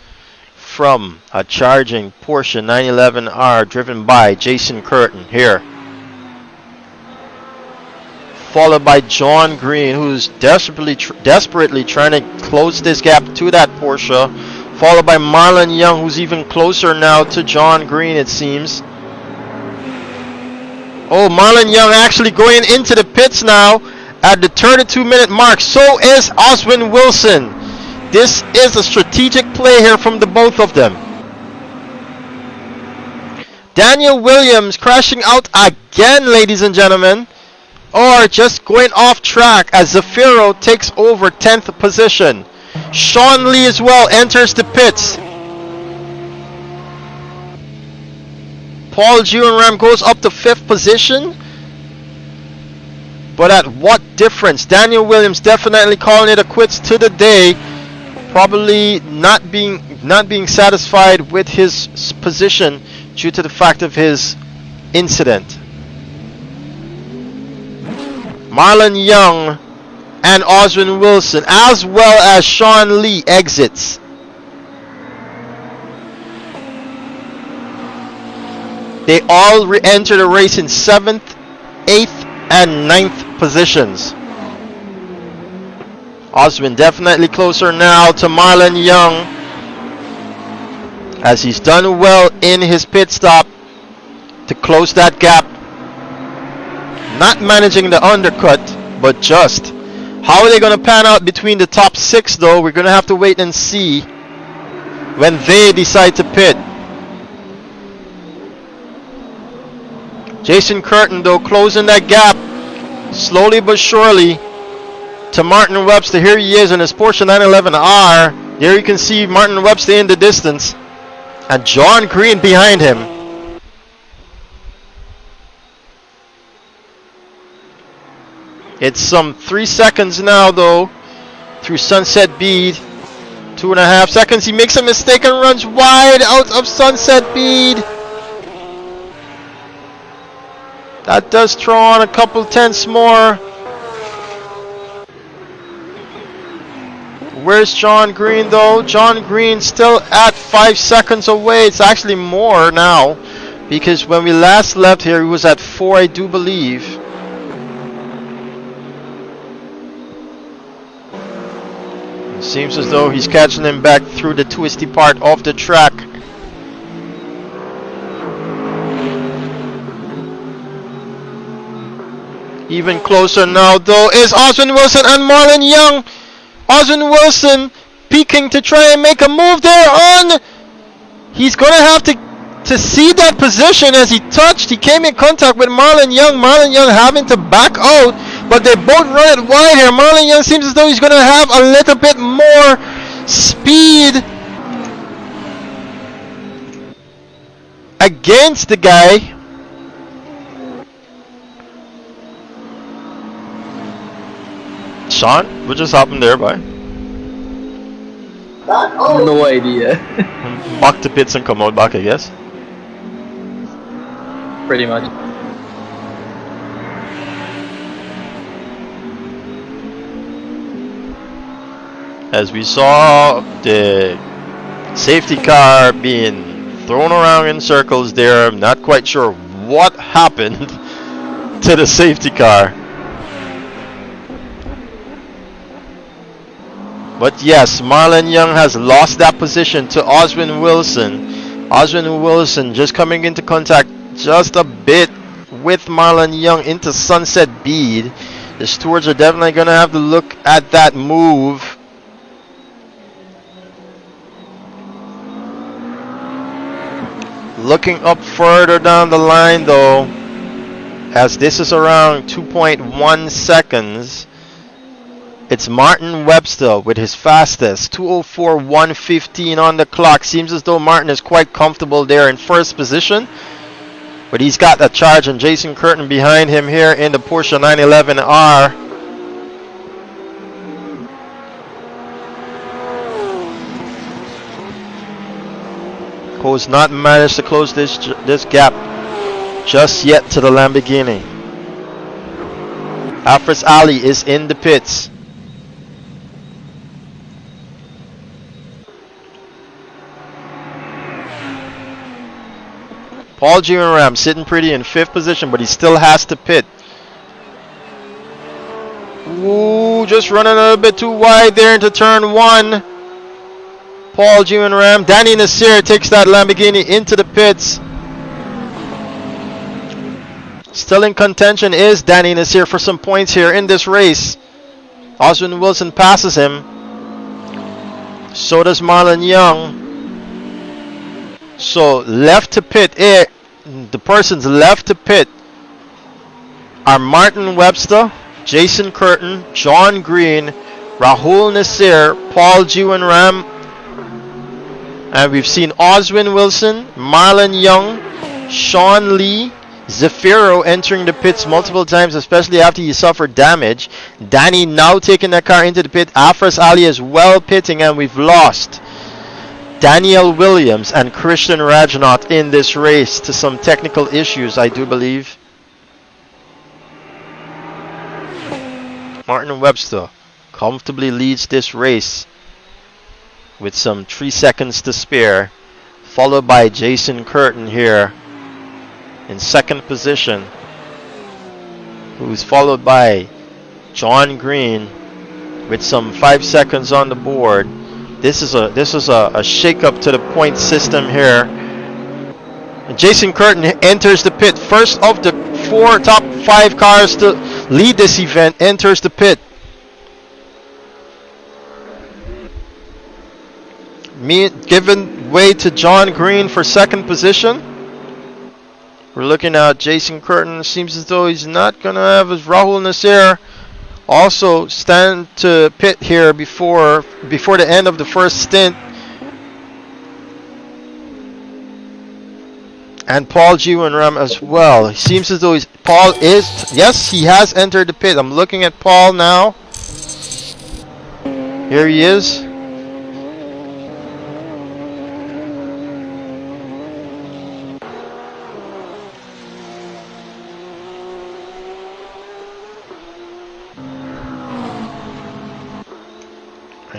Speaker 1: from a charging Porsche 911R driven by Jason Curtin here. Followed by John Green, who's desperately trying to close this gap to that Porsche. Followed by Marlon Younge, who's even closer now to John Green, it seems. Oh, Marlon Younge actually going into the pits now at the 32-minute mark. So is Oswin Wilson. This is a strategic play here from the both of them. Daniel Williams crashing out again, ladies and gentlemen. Or just going off track as Zafiro takes over 10th position. Sean Lee as well enters the pits. Paul Gironram goes up to 5th position. But at what difference? Daniel Williams definitely calling it a quits to the day. Probably not being satisfied with his position due to the fact of his incident. Marlon Younge and Oswin Wilson, as well as Sean Lee, exits. They all re-enter the race in 7th, 8th, and 9th positions. Oswin definitely closer now to Marlon Younge, as he's done well in his pit stop to close that gap. Not managing the undercut, but just. How are they going to pan out between the top 6 though? We're going to have to wait and see when they decide to pit. Jason Curtin though closing that gap slowly but surely to Martin Webster. Here he is in his Porsche 911R. There you can see Martin Webster in the distance and John Green behind him. It's some 3 seconds now though through Sunset Bead to 2.5 seconds. He makes a mistake and runs wide out of Sunset Bead. That does throw on a couple tenths more. Where's John Green though? John Green still at 5 seconds away. It's actually more now, because when we last left here, he was at 4, I do believe. It seems as though he's catching him back through the twisty part of the track. Even closer now though is Oswin Wilson and Marlon Young. Oswin Wilson peeking to try and make a move there on. He's going to have to see that position as he touched. He came in contact with Marlon Young. Marlon Young having to back out, but they both run it wide here. Marlon Young seems as though he's going to have a little bit more speed against the guy. Sean, what just happened there, boy?
Speaker 8: No idea.
Speaker 1: Back to pits and come out back, I guess.
Speaker 8: Pretty much.
Speaker 1: As we saw the safety car being thrown around in circles there, I'm not quite sure what happened to the safety car. But yes, Marlon Young has lost that position to Oswin Wilson. Oswin Wilson just coming into contact just a bit with Marlon Young into Sunset Bead. The stewards are definitely going to have to look at that move. Looking up further down the line though, as this is around 2.1 seconds. It's Martin Webster with his fastest 2:04.115 on the clock. Seems as though Martin is quite comfortable there in first position, but he's got a charge on Jason Curtin behind him here in the Porsche 911R. Co's not managed to close this gap just yet to the Lamborghini. Afras Ali is in the pits. Paul Ram sitting pretty in 5th position, but he still has to pit. Ooh, just running a little bit too wide there into turn 1. Paul Ram. Danny Nasseir takes that Lamborghini into the pits. Still in contention is Danny Nasseir for some points here in this race. Oswin Wilson passes him. So does Marlon Young. So left to pit, the persons left to pit are Martin Webster, Jason Curtin, John Green, Rahul Nasseir, Paul Ram, and we've seen Oswin Wilson, Marlon Young, Sean Lee, Zafiro entering the pits multiple times, especially after he suffered damage. Danny now taking the car into the pit. Afras Ali as well pitting, and we've lost Daniel Williams and Christian Rajnaut in this race to some technical issues, I do believe. Martin Webster comfortably leads this race with some 3 seconds to spare, followed by Jason Curtin here in 2nd position, who's followed by John Green with some 5 seconds on the board. This is a shake-up to the point system here. And Jason Curtin enters the pit. First of the 4 top 5 cars to lead this event enters the pit. Giving way to John Green for 2nd position. We're looking at Jason Curtin. Seems as though he's not going to have his Rahul Nasseir also stand to pit here before the end of the first stint. And Paul Ram as well. It seems as though yes, he has entered the pit. I'm looking at Paul now. Here he is.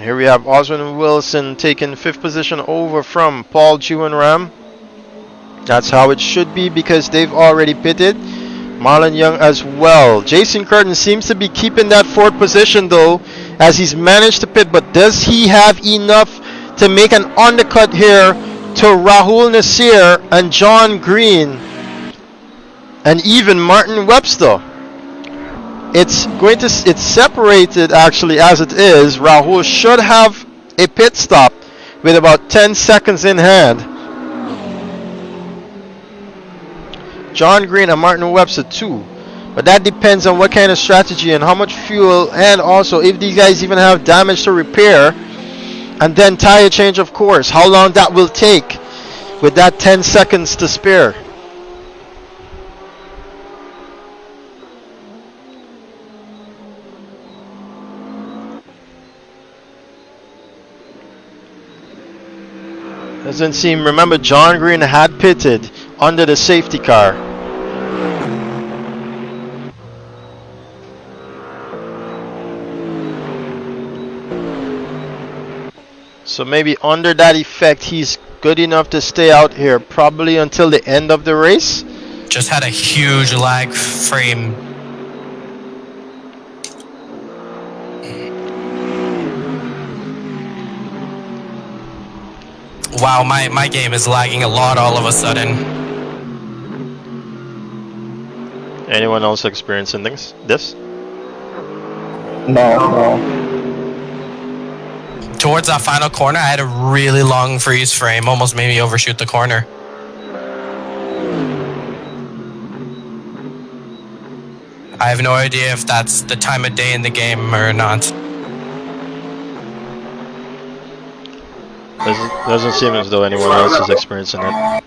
Speaker 1: Here we have Oswin Wilson taking 5th position over from Paul Juwenram. That's how it should be because they've already pitted. Marlon Younge as well. Jason Curtin seems to be keeping that 4th position though, as he's managed to pit, but does he have enough to make an undercut here to Rahul Nasseir and John Green and even Martin Webster? It's separated actually as it is. Rahul should have a pit stop with about 10 seconds in hand. John Green and Martin Webster too. But that depends on what kind of strategy and how much fuel, and also if these guys even have damage to repair. And then tire change, of course. How long that will take with that 10 seconds to spare. Doesn't seem, remember John Green had pitted under the safety car. So maybe under that effect he's good enough to stay out here probably until the end of the race.
Speaker 5: Just had a huge lag frame. Wow, my game is lagging a lot all of a sudden.
Speaker 1: Anyone else experiencing this?
Speaker 4: No.
Speaker 5: Towards that final corner, I had a really long freeze frame, almost made me overshoot the corner. I have no idea if that's the time of day in the game or not.
Speaker 1: Doesn't seem as though anyone else is experiencing it.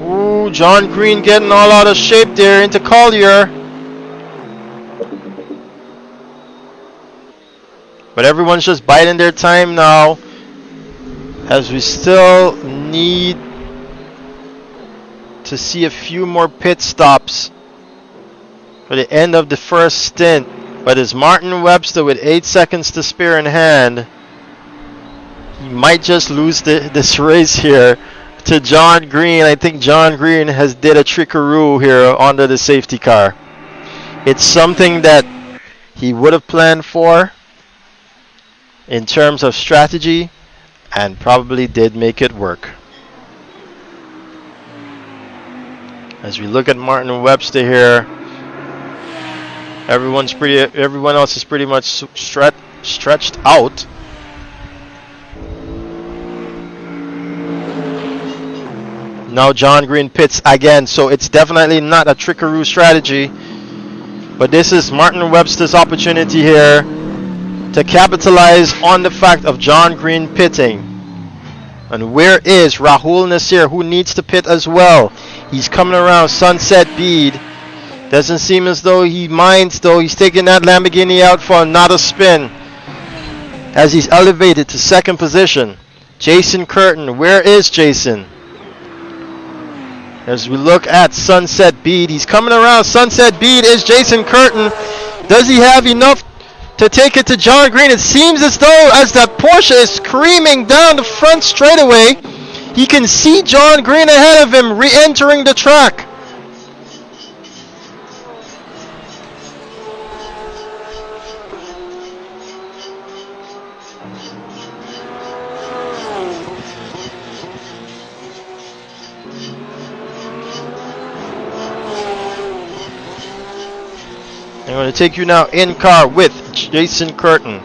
Speaker 1: Ooh, John Green getting all out of shape there into Collier. But everyone's just biding their time now, as we still need to see a few more pit stops for the end of the first stint. But it's Martin Webster with 8 seconds to spare in hand. He might just lose this race here to John Green. I think John Green has did a trickaroo here under the safety car. It's something that he would have planned for in terms of strategy and probably did make it work. As we look at Martin Webster here, everyone else is pretty much stretched out. Now John Green pits again, so it's definitely not a trickaroo strategy, but this is Martin Webster's opportunity here to capitalize on the fact of John Green pitting. And where is Rahul Nasseir, who needs to pit as well? He's coming around Sunset Bead. Doesn't seem as though he minds though. He's taking that Lamborghini out for another spin as he's elevated to 2nd position. Jason Curtin, where is Jason? As we look at Sunset Bead, he's coming around Sunset Bead. Is Jason Curtin? Does he have enough to take it to John Green? It seems as though as that Porsche is screaming down the front straightaway, he can see John Green ahead of him re-entering the track. I'm going to take you now in car with Jason Curtin.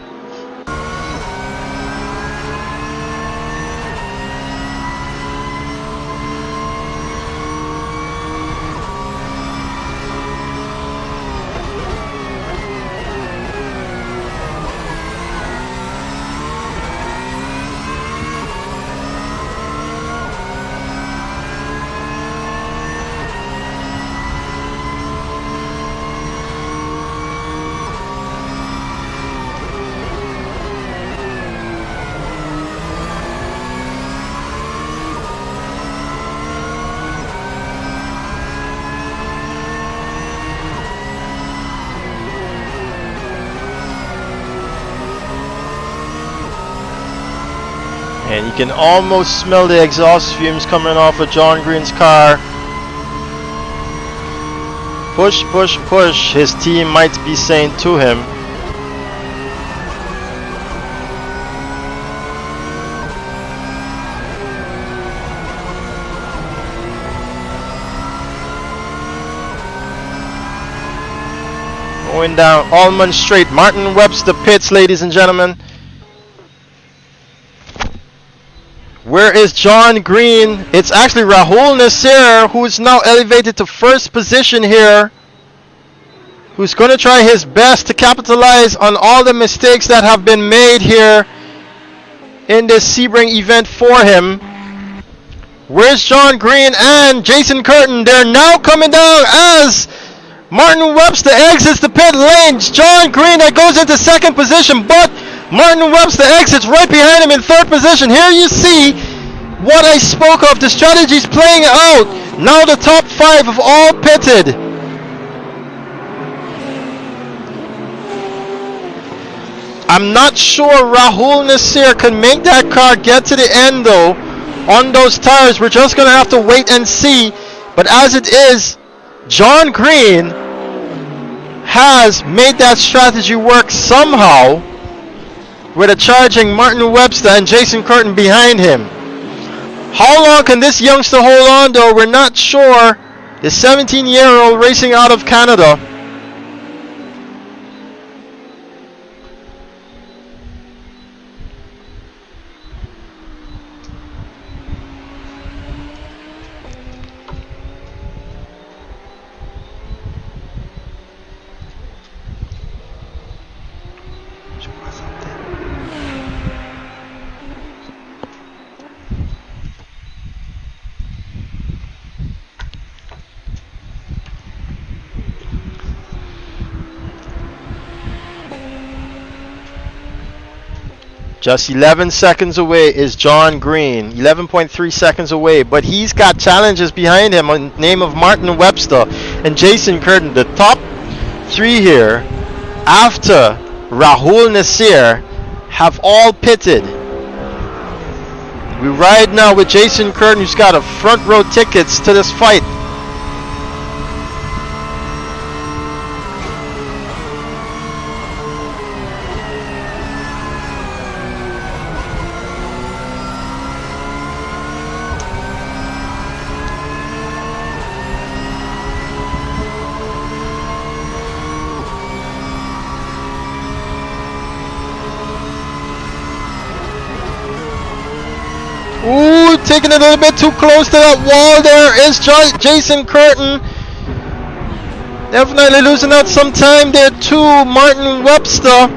Speaker 1: And you can almost smell the exhaust fumes coming off of John Green's car. Push, push, push, his team might be saying to him. Going down Allman Straight, Martin Webster pits, ladies and gentlemen. Where is John Green? It's actually Rahul Nasseir, who is now elevated to first position here, who's going to try his best to capitalize on all the mistakes that have been made here in this Sebring event for him. Where's John Green and Jason Curtin? They're now coming down as Martin Webster exits the pit lanes. John Green that goes into second position, but Martin Webster exits right behind him in third position. Here you see what I spoke of. The strategy's playing out. Now the top 5 have all pitted. I'm not sure Rahul Nasseir can make that car get to the end though. On those tires, we're just going to have to wait and see. But as it is, John Green has made that strategy work somehow, with a charging Martin Webster and Jason Curtin behind him. How long can this youngster hold on though? We're not sure. The 17-year-old racing out of Canada. Just 11 seconds away is John Green, 11.3 seconds away, but he's got challenges behind him in the name of Martin Webster and Jason Curtin. The top 3 here, after Rahul Nasseir, have all pitted. We ride now with Jason Curtin, who's got a front row tickets to this fight. Ooh, taking it a little bit too close to that wall. There is Jason Curtin. Definitely losing out some time there to Martin Webster.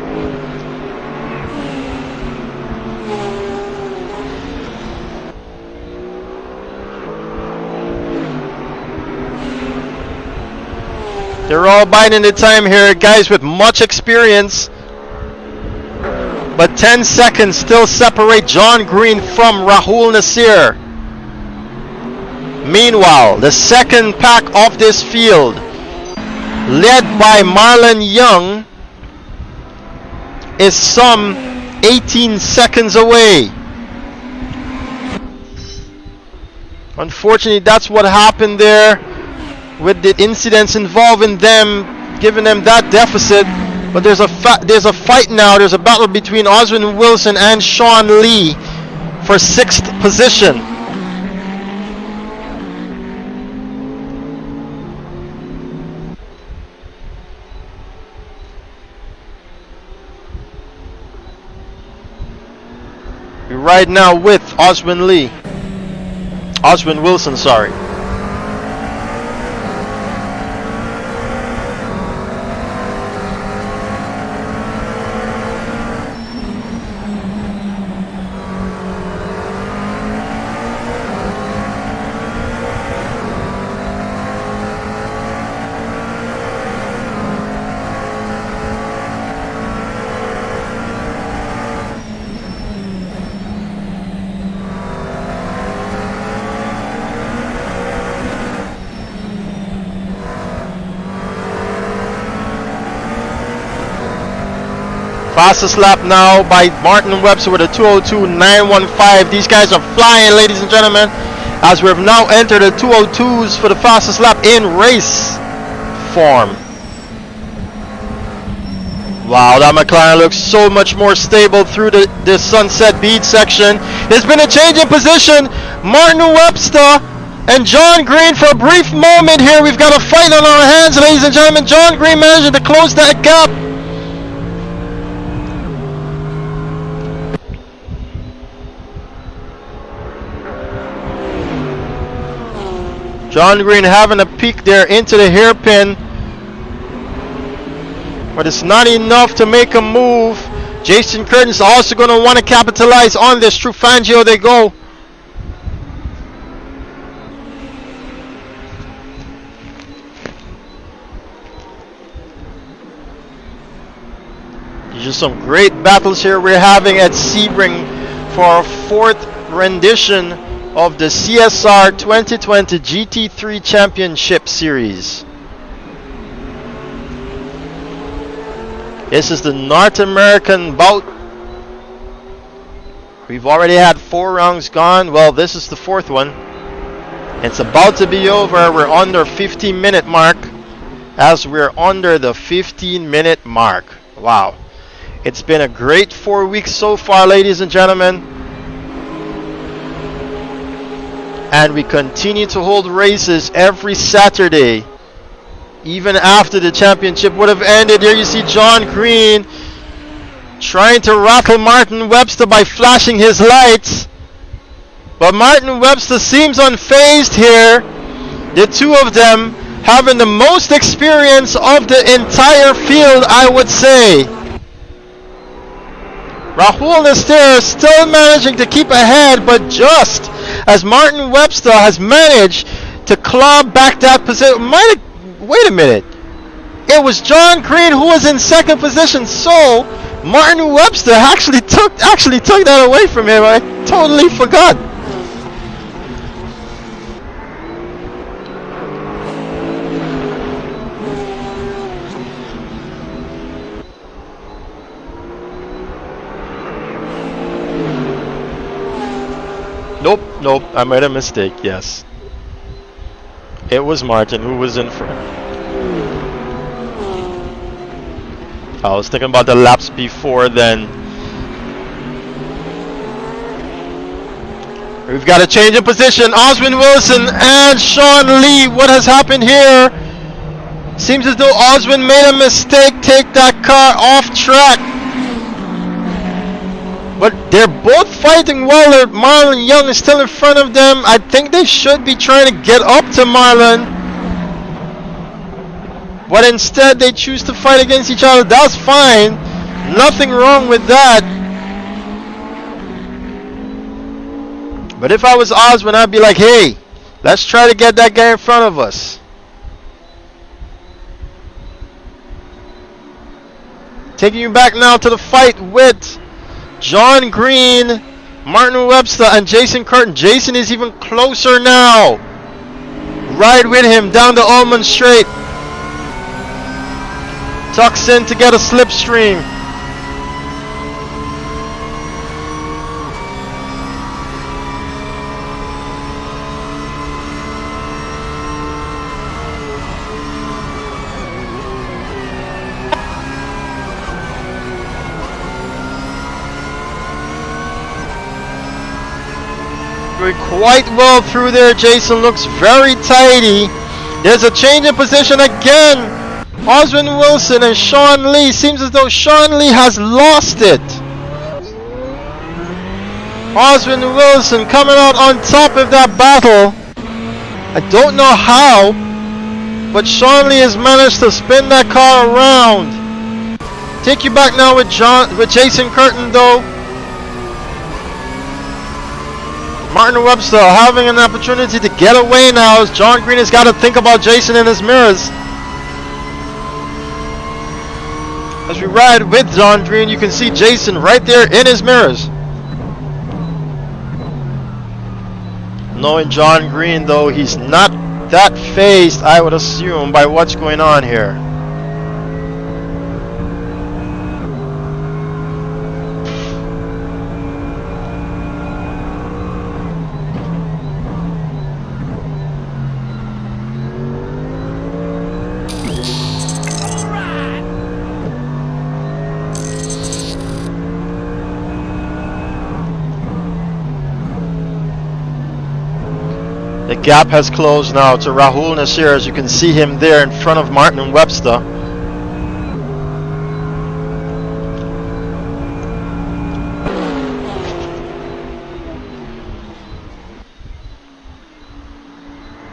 Speaker 1: They're all biding the time here, guys with much experience. But 10 seconds still separate John Green from Rahul Nasseir. Meanwhile, the second pack of this field, led by Marlon Younge, is some 18 seconds away. Unfortunately, that's what happened there with the incidents involving them, giving them that deficit. But there's a fight now. There's a battle between Oswin Wilson and Sean Lee for 6th position. We ride now with Oswin Wilson, sorry. Fastest lap now by Martin Webster with a 2:02.915. These guys are flying, ladies and gentlemen, as we've now entered the 2:02s for the fastest lap in race form. Wow, that McLaren looks so much more stable through the Sunset Beach section. There's been a change in position. Martin Webster and John Green for a brief moment here. We've got a fight on our hands, ladies and gentlemen. John Green managed to close that gap. John Green having a peek there into the hairpin, but it's not enough to make a move. Jason Curtin's also going to want to capitalize on this. Through Fangio they go. These are some great battles here we're having at Sebring for our fourth rendition of the CSR 2020 GT3 Championship Series. This is the North American bout. We've already had 4 rounds gone. Well, this is the 4th one. It's about to be over. We're under 15-minute mark. As we're under the 15-minute mark. Wow. It's been a great 4 weeks so far, ladies and gentlemen. And we continue to hold races every Saturday, even after the championship would have ended. Here you see John Green trying to rattle Martin Webster by flashing his lights. But Martin Webster seems unfazed here. The two of them having the most experience of the entire field, I would say. Rahul Nasseir still managing to keep ahead, but just as Martin Webster has managed to claw back that position. Wait a minute. It was John Green who was in 2nd position, so Martin Webster actually took that away from him. I totally forgot. Nope, I made a mistake, yes. It was Martin who was in front. I was thinking about the laps before then. We've got a change in position. Oswin Wilson and Sean Lee. What has happened here? Seems as though Oswin made a mistake. Take that car off track. But they're both fighting well. Marlon Young is still in front of them. I think they should be trying to get up to Marlon. But instead they choose to fight against each other. That's fine. Nothing wrong with that. But if I was Oswin, I'd be like, hey, let's try to get that guy in front of us. Taking you back now to the fight with John Green, Martin Webster, and Jason Curtin. Jason is even closer now. Ride with him down the Almond Straight. Tucks in to get a slipstream. Quite well through there. Jason looks very tidy. There's a change in position again. Oswin Wilson and Sean Lee. Seems as though Sean Lee has lost it. Oswin Wilson coming out on top of that battle. I don't know how, but Sean Lee has managed to spin that car around. Take you back now with Jason Curtin though. Martin Webster having an opportunity to get away now as John Green has got to think about Jason in his mirrors. As we ride with John Green, you can see Jason right there in his mirrors. Knowing John Green though, he's not that fazed, I would assume, by what's going on here. The gap has closed now to Rahul Nasseir, as you can see him there in front of Martin and Webster.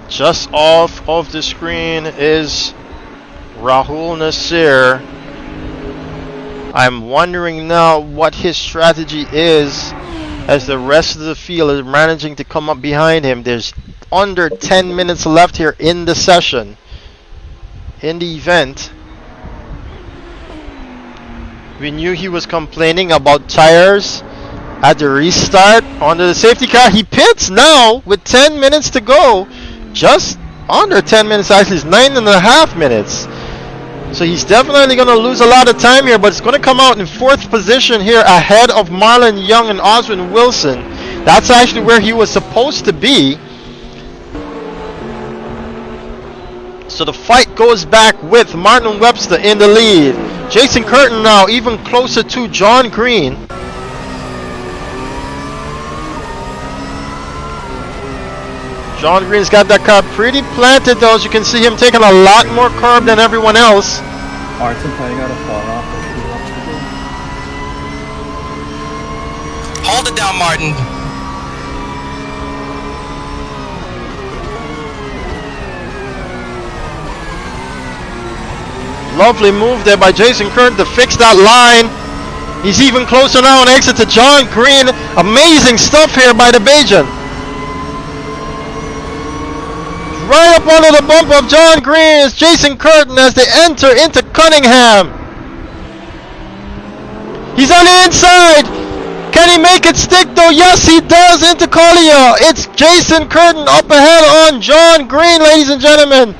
Speaker 1: Just off of the screen is Rahul Nasseir. I'm wondering now what his strategy is as the rest of the field is managing to come up behind him. There's under 10 minutes left here in the session, in the event. We knew he was complaining about tires at the restart under the safety car. He pits now with 10 minutes to go. Just under 10 minutes, actually. It's 9.5 minutes. So he's definitely going to lose a lot of time here, but it's going to come out in 4th position here ahead of Marlon, Younge, and Oswin Wilson. That's actually where he was supposed to be. So the fight goes back with Martin Webster in the lead. Jason Curtin now even closer to John Green. John Green's got that car pretty planted though, as you can see him taking a lot more curb than everyone else.
Speaker 6: Martin probably got to fall off.
Speaker 5: Hold it down, Martin.
Speaker 1: Lovely move there by Jason Curtin to fix that line. He's even closer now on exit to John Green. Amazing stuff here by the Bajan. Right up under the bump of John Green is Jason Curtin as they enter into Cunningham. He's on the inside. Can he make it stick though? Yes, he does into Collier. It's Jason Curtin up ahead on John Green, ladies and gentlemen.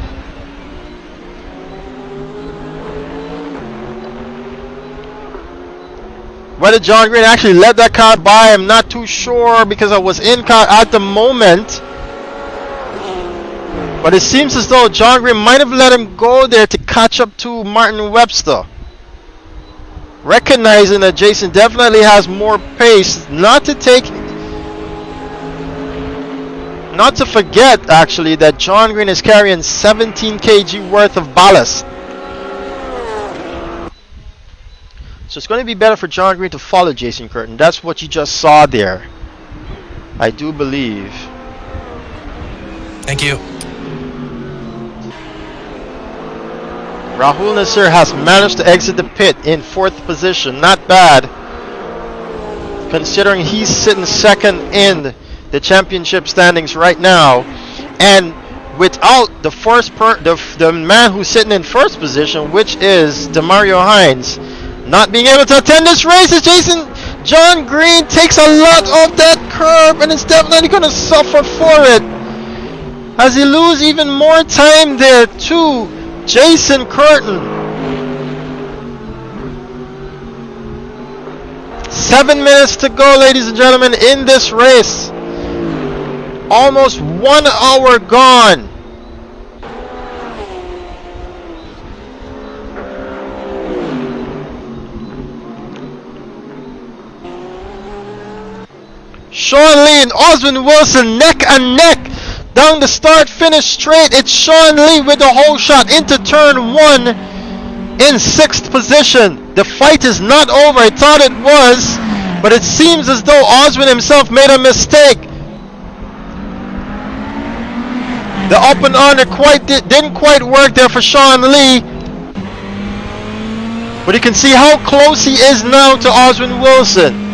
Speaker 1: Whether John Green actually let that car by, I'm not too sure because I was in car at the moment. But it seems as though John Green might have let him go there to catch up to Martin Webster. Recognizing that Jason definitely has more pace, not to forget actually that John Green is carrying 17 kg worth of ballast. So it's going to be better for John Green to follow Jason Curtin. That's what you just saw there, I do believe.
Speaker 5: Thank you.
Speaker 1: Rahul Nasseir has managed to exit the pit in 4th position. Not bad, considering he's sitting 2nd in the championship standings right now. And without the man who's sitting in 1st position, which is Demario Hines, not being able to attend this race, is John Green takes a lot of that curb and is definitely going to suffer for it, as he loses even more time there too. Jason Curtin. 7 minutes to go, ladies and gentlemen, in this race. Almost 1 hour gone. Sean Lee and Oswin Wilson neck and neck. Down the start finish straight, it's Sean Lee with the whole shot into turn 1 in 6th position. The fight is not over. I thought it was, but it seems as though Oswin himself made a mistake. The up and under didn't quite work there for Sean Lee, but you can see how close he is now to Oswin Wilson.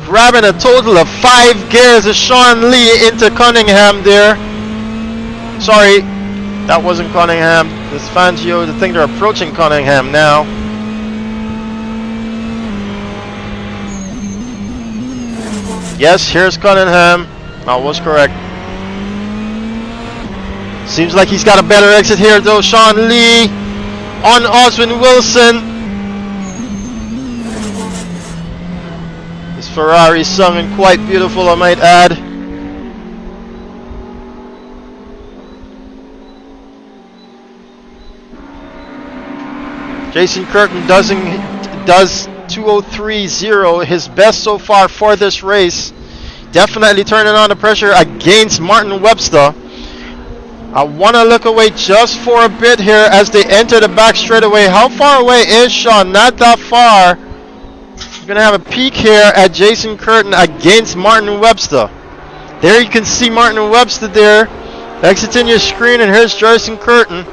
Speaker 1: Grabbing a total of 5 gears is Sean Lee into Cunningham there. Sorry, that wasn't Cunningham. This Fangio, I think they're approaching Cunningham now. Yes, here's Cunningham. I was correct. Seems like he's got a better exit here though. Sean Lee on Oswin Wilson. Ferrari sung and quite beautiful, I might add. Jason Curtin does 2:03.0, his best so far for this race. Definitely turning on the pressure against Martin Webster. I want to look away just for a bit here as they enter the back straightaway. How far away is Sean? Not that far. We're going to have a peek here at Jason Curtin against Martin Webster. There you can see Martin Webster there. Exiting your screen, and here's Jason Curtin.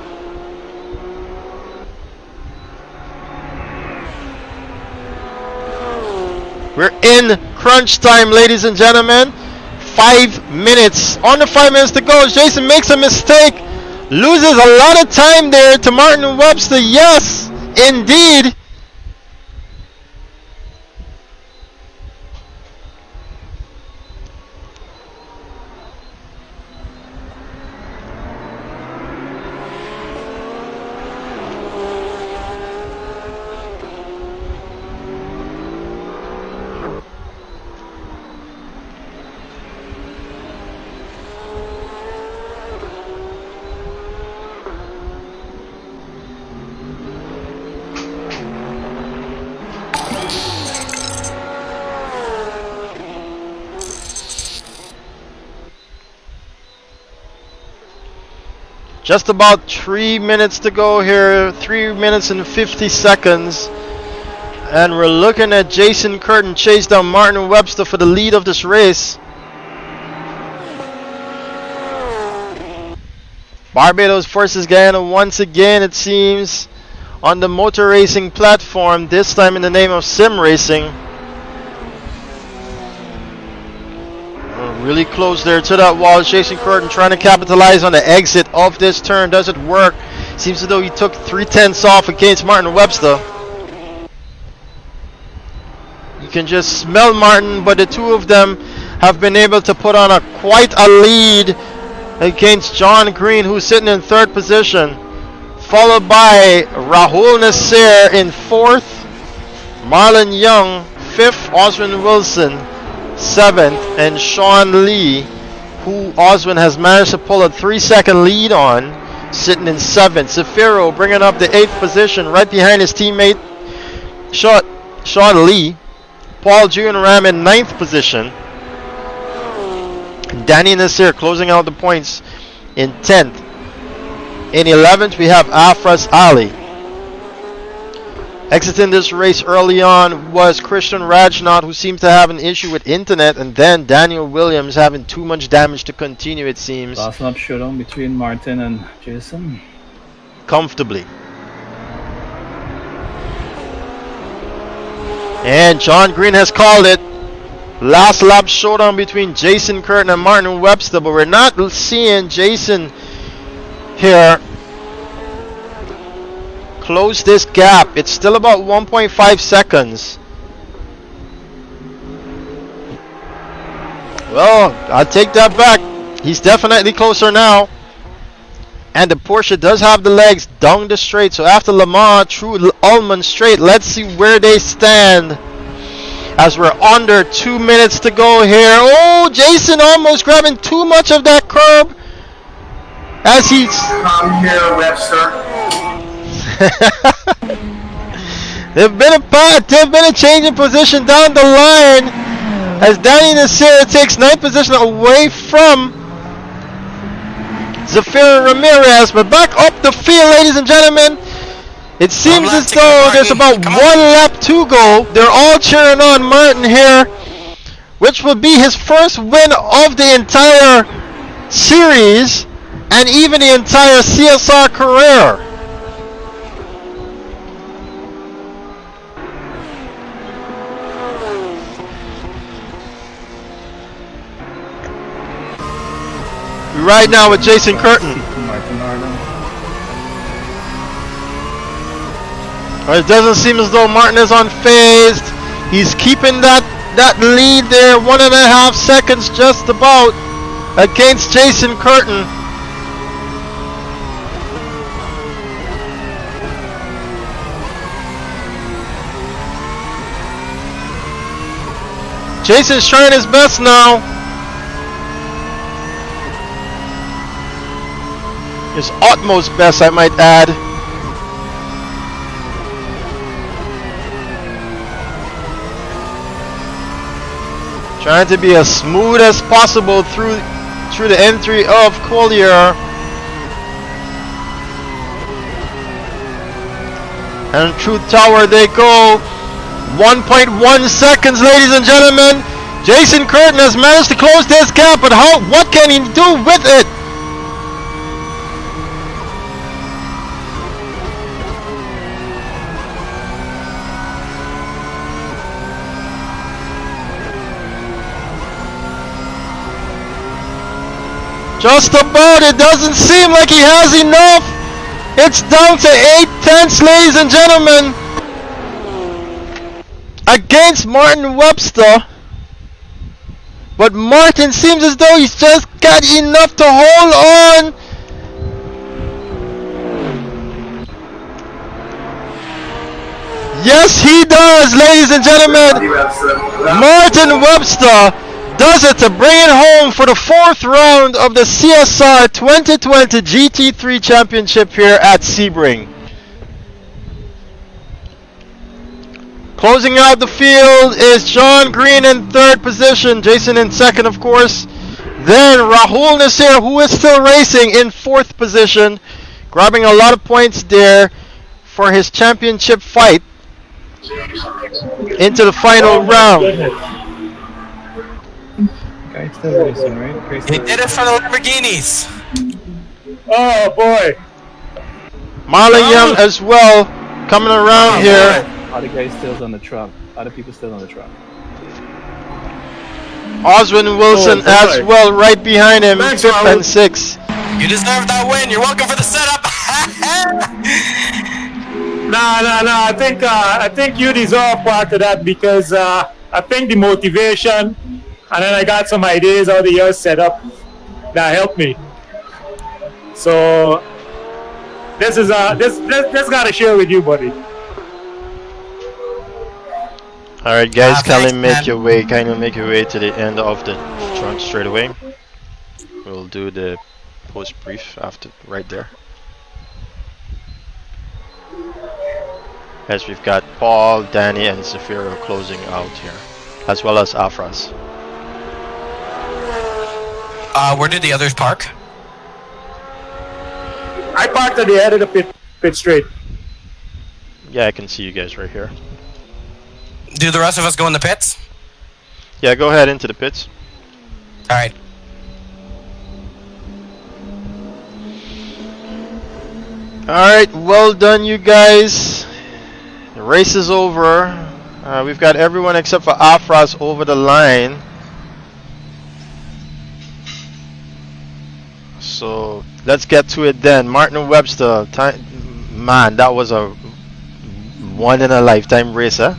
Speaker 1: We're in crunch time, ladies and gentlemen. 5 minutes. Under 5 minutes to go. Jason makes a mistake. Loses a lot of time there to Martin Webster. Yes, indeed. Just about 3 minutes to go here. 3 minutes and 50 seconds. And we're looking at Jason Curtin chase down Martin Webster for the lead of this race. Barbados versus Guyana once again, it seems, on the motor racing platform, this time in the name of sim racing. Really close there to that wall. Jason Curtin trying to capitalize on the exit of this turn. Does it work? Seems as though he took 3/10 off against Martin Webster. You can just smell Martin, but the two of them have been able to put on quite a lead against John Green, who's sitting in 3rd position, followed by Rahul Nasseir in 4th, Marlon Younge 5th, Oswin Wilson 7th, and Sean Lee, who Oswin has managed to pull a 3-second lead on, sitting in 7th. Zafiro bringing up the 8th position right behind his teammate Sean Lee. Paul Ram in 9th position. Danny Nasseir closing out the points in 10th. In 11th we have Afras Ali. Exiting this race early on was Christian Rajnath, who seems to have an issue with internet, and then Daniel Williams having too much damage to continue, it seems.
Speaker 6: Last lap showdown between Martin and Jason.
Speaker 1: Comfortably. And John Green has called it. Last lap showdown between Jason Curtin and Martin Webster, but we're not seeing Jason here close this gap. It's still about 1.5 seconds. Well, I'll take that back. He's definitely closer now. And the Porsche does have the legs down the straight. So after Le Mans through Ulman straight, let's see where they stand. As we're under 2 minutes to go here. Oh, Jason almost grabbing too much of that curb. As he's...
Speaker 2: Come here, Webster.
Speaker 1: They've been a change in position down the line as Danny Nasseir takes 9th position away from Zafir Ramirez. But back up the field, ladies and gentlemen, it seems as though there's about 1 lap to go. They're all cheering on Martin here, which will be his first win of the entire series and even the entire CSR career. Right now with Jason Curtin. It doesn't seem as though Martin is unfazed. He's keeping that lead there, 1.5 seconds just about against Jason Curtin. Jason's trying his best now. His utmost best, I might add. Trying to be as smooth as possible through the entry of Collier. And through Tower they go. 1.1 seconds, ladies and gentlemen. Jason Curtin has managed to close this gap, but what can he do with it? Just about. It doesn't seem like he has enough. It's down to 8/10, ladies and gentlemen, against Martin Webster. But Martin seems as though he's just got enough to hold on. Yes, he does, ladies and gentlemen. Martin Webster does it to bring it home for the 4th round of the CSR 2020 GT3 Championship here at Sebring. Closing out the field is John Green in 3rd position, Jason in 2nd, of course. Then Rahul Nasseir, who is still racing, in 4th position, grabbing a lot of points there for his championship fight into the final round.
Speaker 6: Guy's still racing, right?
Speaker 5: He did it for the Lamborghinis.
Speaker 7: Oh boy.
Speaker 1: Marlon Young as well, coming around here.
Speaker 6: Other guys still on the truck. Other people still on the truck.
Speaker 1: Oswin Wilson as well, right behind him, 5th and 6th.
Speaker 5: You deserve that win. You're welcome for the setup.
Speaker 7: Nah. I think you deserve part of that because I think the motivation, and then I got some ideas how the year set up that helped me. So this gotta share with you, buddy.
Speaker 1: Alright guys, kindly
Speaker 5: thanks,
Speaker 1: make your way to the end of the trunk straight away. We'll do the post brief after, right there. As we've got Paul, Danny and Zafiro closing out here, as well as Afras.
Speaker 5: Where did the others park?
Speaker 7: I parked at the end of the pit straight.
Speaker 1: Yeah, I can see you guys right here.
Speaker 5: Do the rest of us go in the pits?
Speaker 1: Yeah, go ahead into the pits.
Speaker 5: Alright.
Speaker 1: Alright, well done you guys. The race is over. We've got everyone except for Afras over the line. So let's get to it then. Martin Webster, man, that was a one in a lifetime race, huh?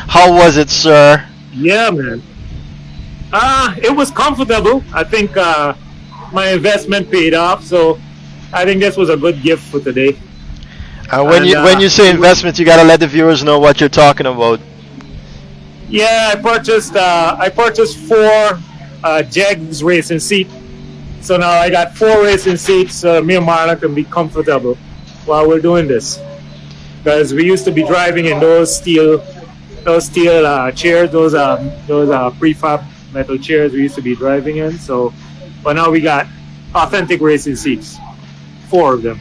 Speaker 1: How was it, sir?
Speaker 7: Yeah, man. It was comfortable. I think my investment paid off, so I think this was a good gift for today.
Speaker 1: When you say investment, you gotta let the viewers know what you're talking about.
Speaker 7: Yeah, I purchased 4 Jegs racing seat. So now I got 4 racing seats. Me and Marlon can be comfortable while we're doing this. Because we used to be driving in those steel chairs, those prefab metal chairs we used to be driving in. So, but now we got authentic racing seats, 4 of them.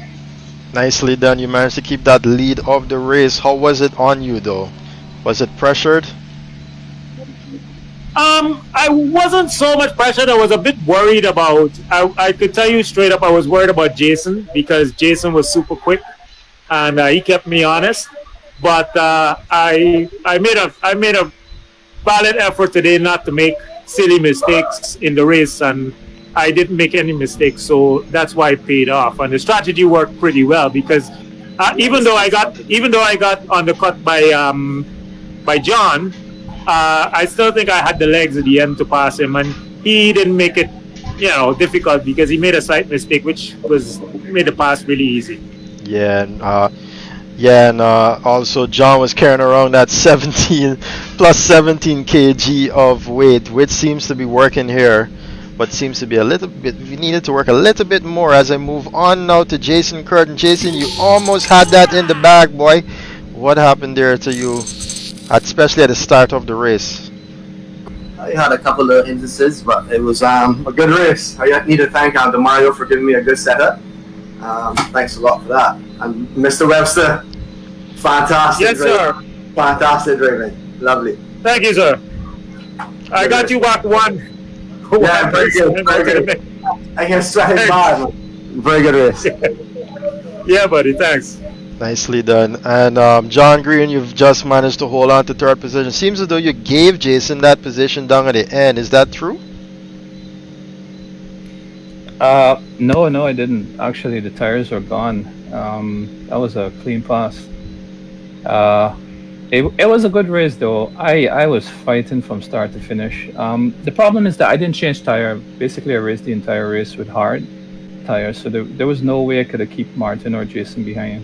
Speaker 1: Nicely done. You managed to keep that lead of the race. How was it on you though? Was it pressured?
Speaker 7: I wasn't so much pressured. I was a bit worried about. I could tell you straight up, I was worried about Jason because Jason was super quick, and he kept me honest. But I made a valid effort today not to make silly mistakes in the race, and I didn't make any mistakes. So that's why it paid off, and the strategy worked pretty well because even though I got undercut by John. I still think I had the legs at the end to pass him, and he didn't make it, difficult because he made a slight mistake, which made the pass really easy.
Speaker 1: Yeah, and also John was carrying around that 17 kg of weight, which seems to be working here, but seems to be a little bit. We needed to work a little bit more. As I move on now to Jason Curtin. Jason, you almost had that in the bag, boy. What happened there to you? Especially at the start of the race.
Speaker 2: I had a couple of instances, but it was a good race. I need to thank Mario for giving me a good setup. Thanks a lot for that. And Mr. Webster, fantastic.
Speaker 7: Yes, sir.
Speaker 2: Fantastic driving. Lovely.
Speaker 7: Thank you, sir. I got you back one.
Speaker 2: Yeah, very good. Very good. I can strike bad. Very good race.
Speaker 7: Yeah, buddy. Thanks.
Speaker 1: Nicely done. And John Green, you've just managed to hold on to third position. Seems as though you gave Jason that position down at the end. Is that true?
Speaker 6: No, I didn't. Actually, the tires were gone. That was a clean pass. It was a good race, though. I was fighting from start to finish. The problem is that I didn't change tire. Basically, I raced the entire race with hard tires, so there was no way I could have kept Martin or Jason behind.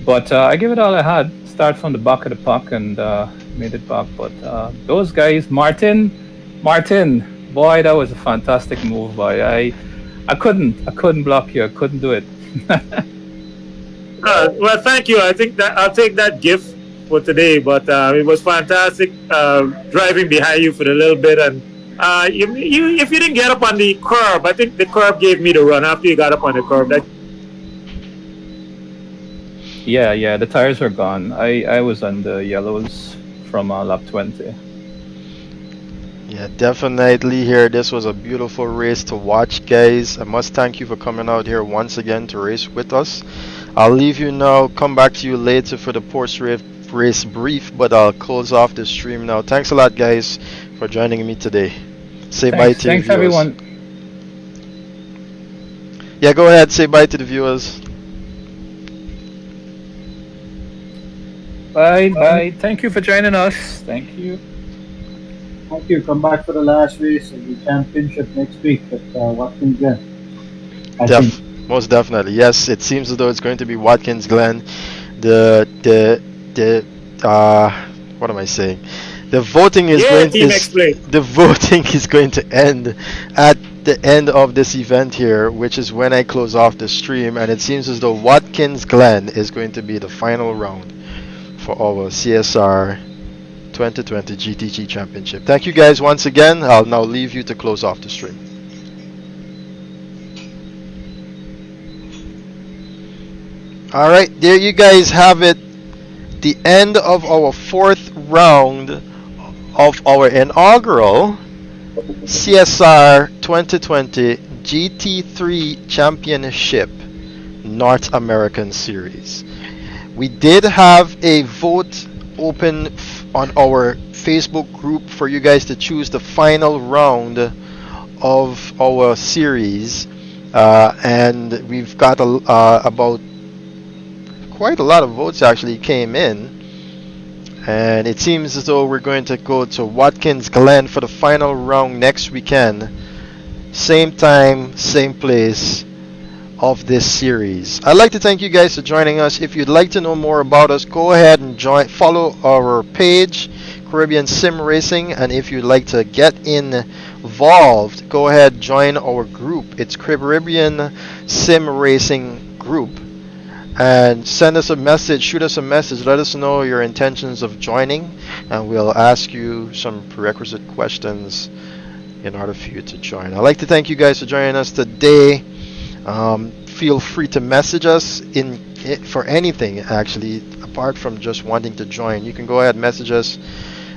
Speaker 6: But I gave it all I had. Start from the back of the pack and made it back. But those guys, Martin, boy, that was a fantastic move, boy. I couldn't block you. I couldn't do it.
Speaker 7: Well, thank you. I think that I'll take that gift for today. But it was fantastic driving behind you for a little bit, and if you didn't get up on the curb, I think the curb gave me the run after you got up on the curb.
Speaker 6: Yeah, the tires were gone. I was on the yellows from lap 20.
Speaker 1: Yeah, definitely here. This was a beautiful race to watch, guys. I must thank you for coming out here once again to race with us. I'll leave you now. Come back to you later for the post-race brief, but I'll close off the stream now. Thanks a lot, guys, for joining me today. Say bye to
Speaker 6: Thanks,
Speaker 1: the viewers.
Speaker 6: everyone.
Speaker 1: Yeah, go ahead. Say bye to the viewers.
Speaker 6: Bye. Thank you for joining us. Thank you.
Speaker 9: Thank you. Come back for the last race of the championship next week at Watkins Glen.
Speaker 1: Most definitely, yes. It seems as though it's going to be Watkins Glen. What am I saying? The voting is the voting is going to end at the end of this event here, which is when I close off the stream, and it seems as though Watkins Glen is going to be the final round for our CSR 2020 GT3 Championship. Thank you guys once again. I'll now leave you to close off the stream. Alright, there you guys have it. The end of our fourth round of our inaugural CSR 2020 GT3 Championship North American Series. We did have a vote open on our Facebook group for you guys to choose the final round of our series, and we've got about quite a lot of votes actually came in, and it seems as though we're going to go to Watkins Glen for the final round next weekend, same time, same place of this series. I'd like to thank you guys for joining us. If you'd like to know more about us, go ahead and follow our page, Caribbean Sim Racing, and if you'd like to get involved, go ahead, join our group. It's Caribbean Sim Racing Group, and send us a message, shoot us a message, let us know your intentions of joining, and we'll ask you some prerequisite questions in order for you to join. I'd like to thank you guys for joining us today. Feel free to message us for anything, actually, apart from just wanting to join. You can go ahead and message us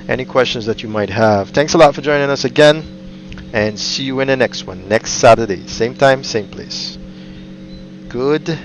Speaker 1: any questions that you might have. Thanks a lot for joining us again, and see you in the next one, next Saturday, same time, same place. Goodbye.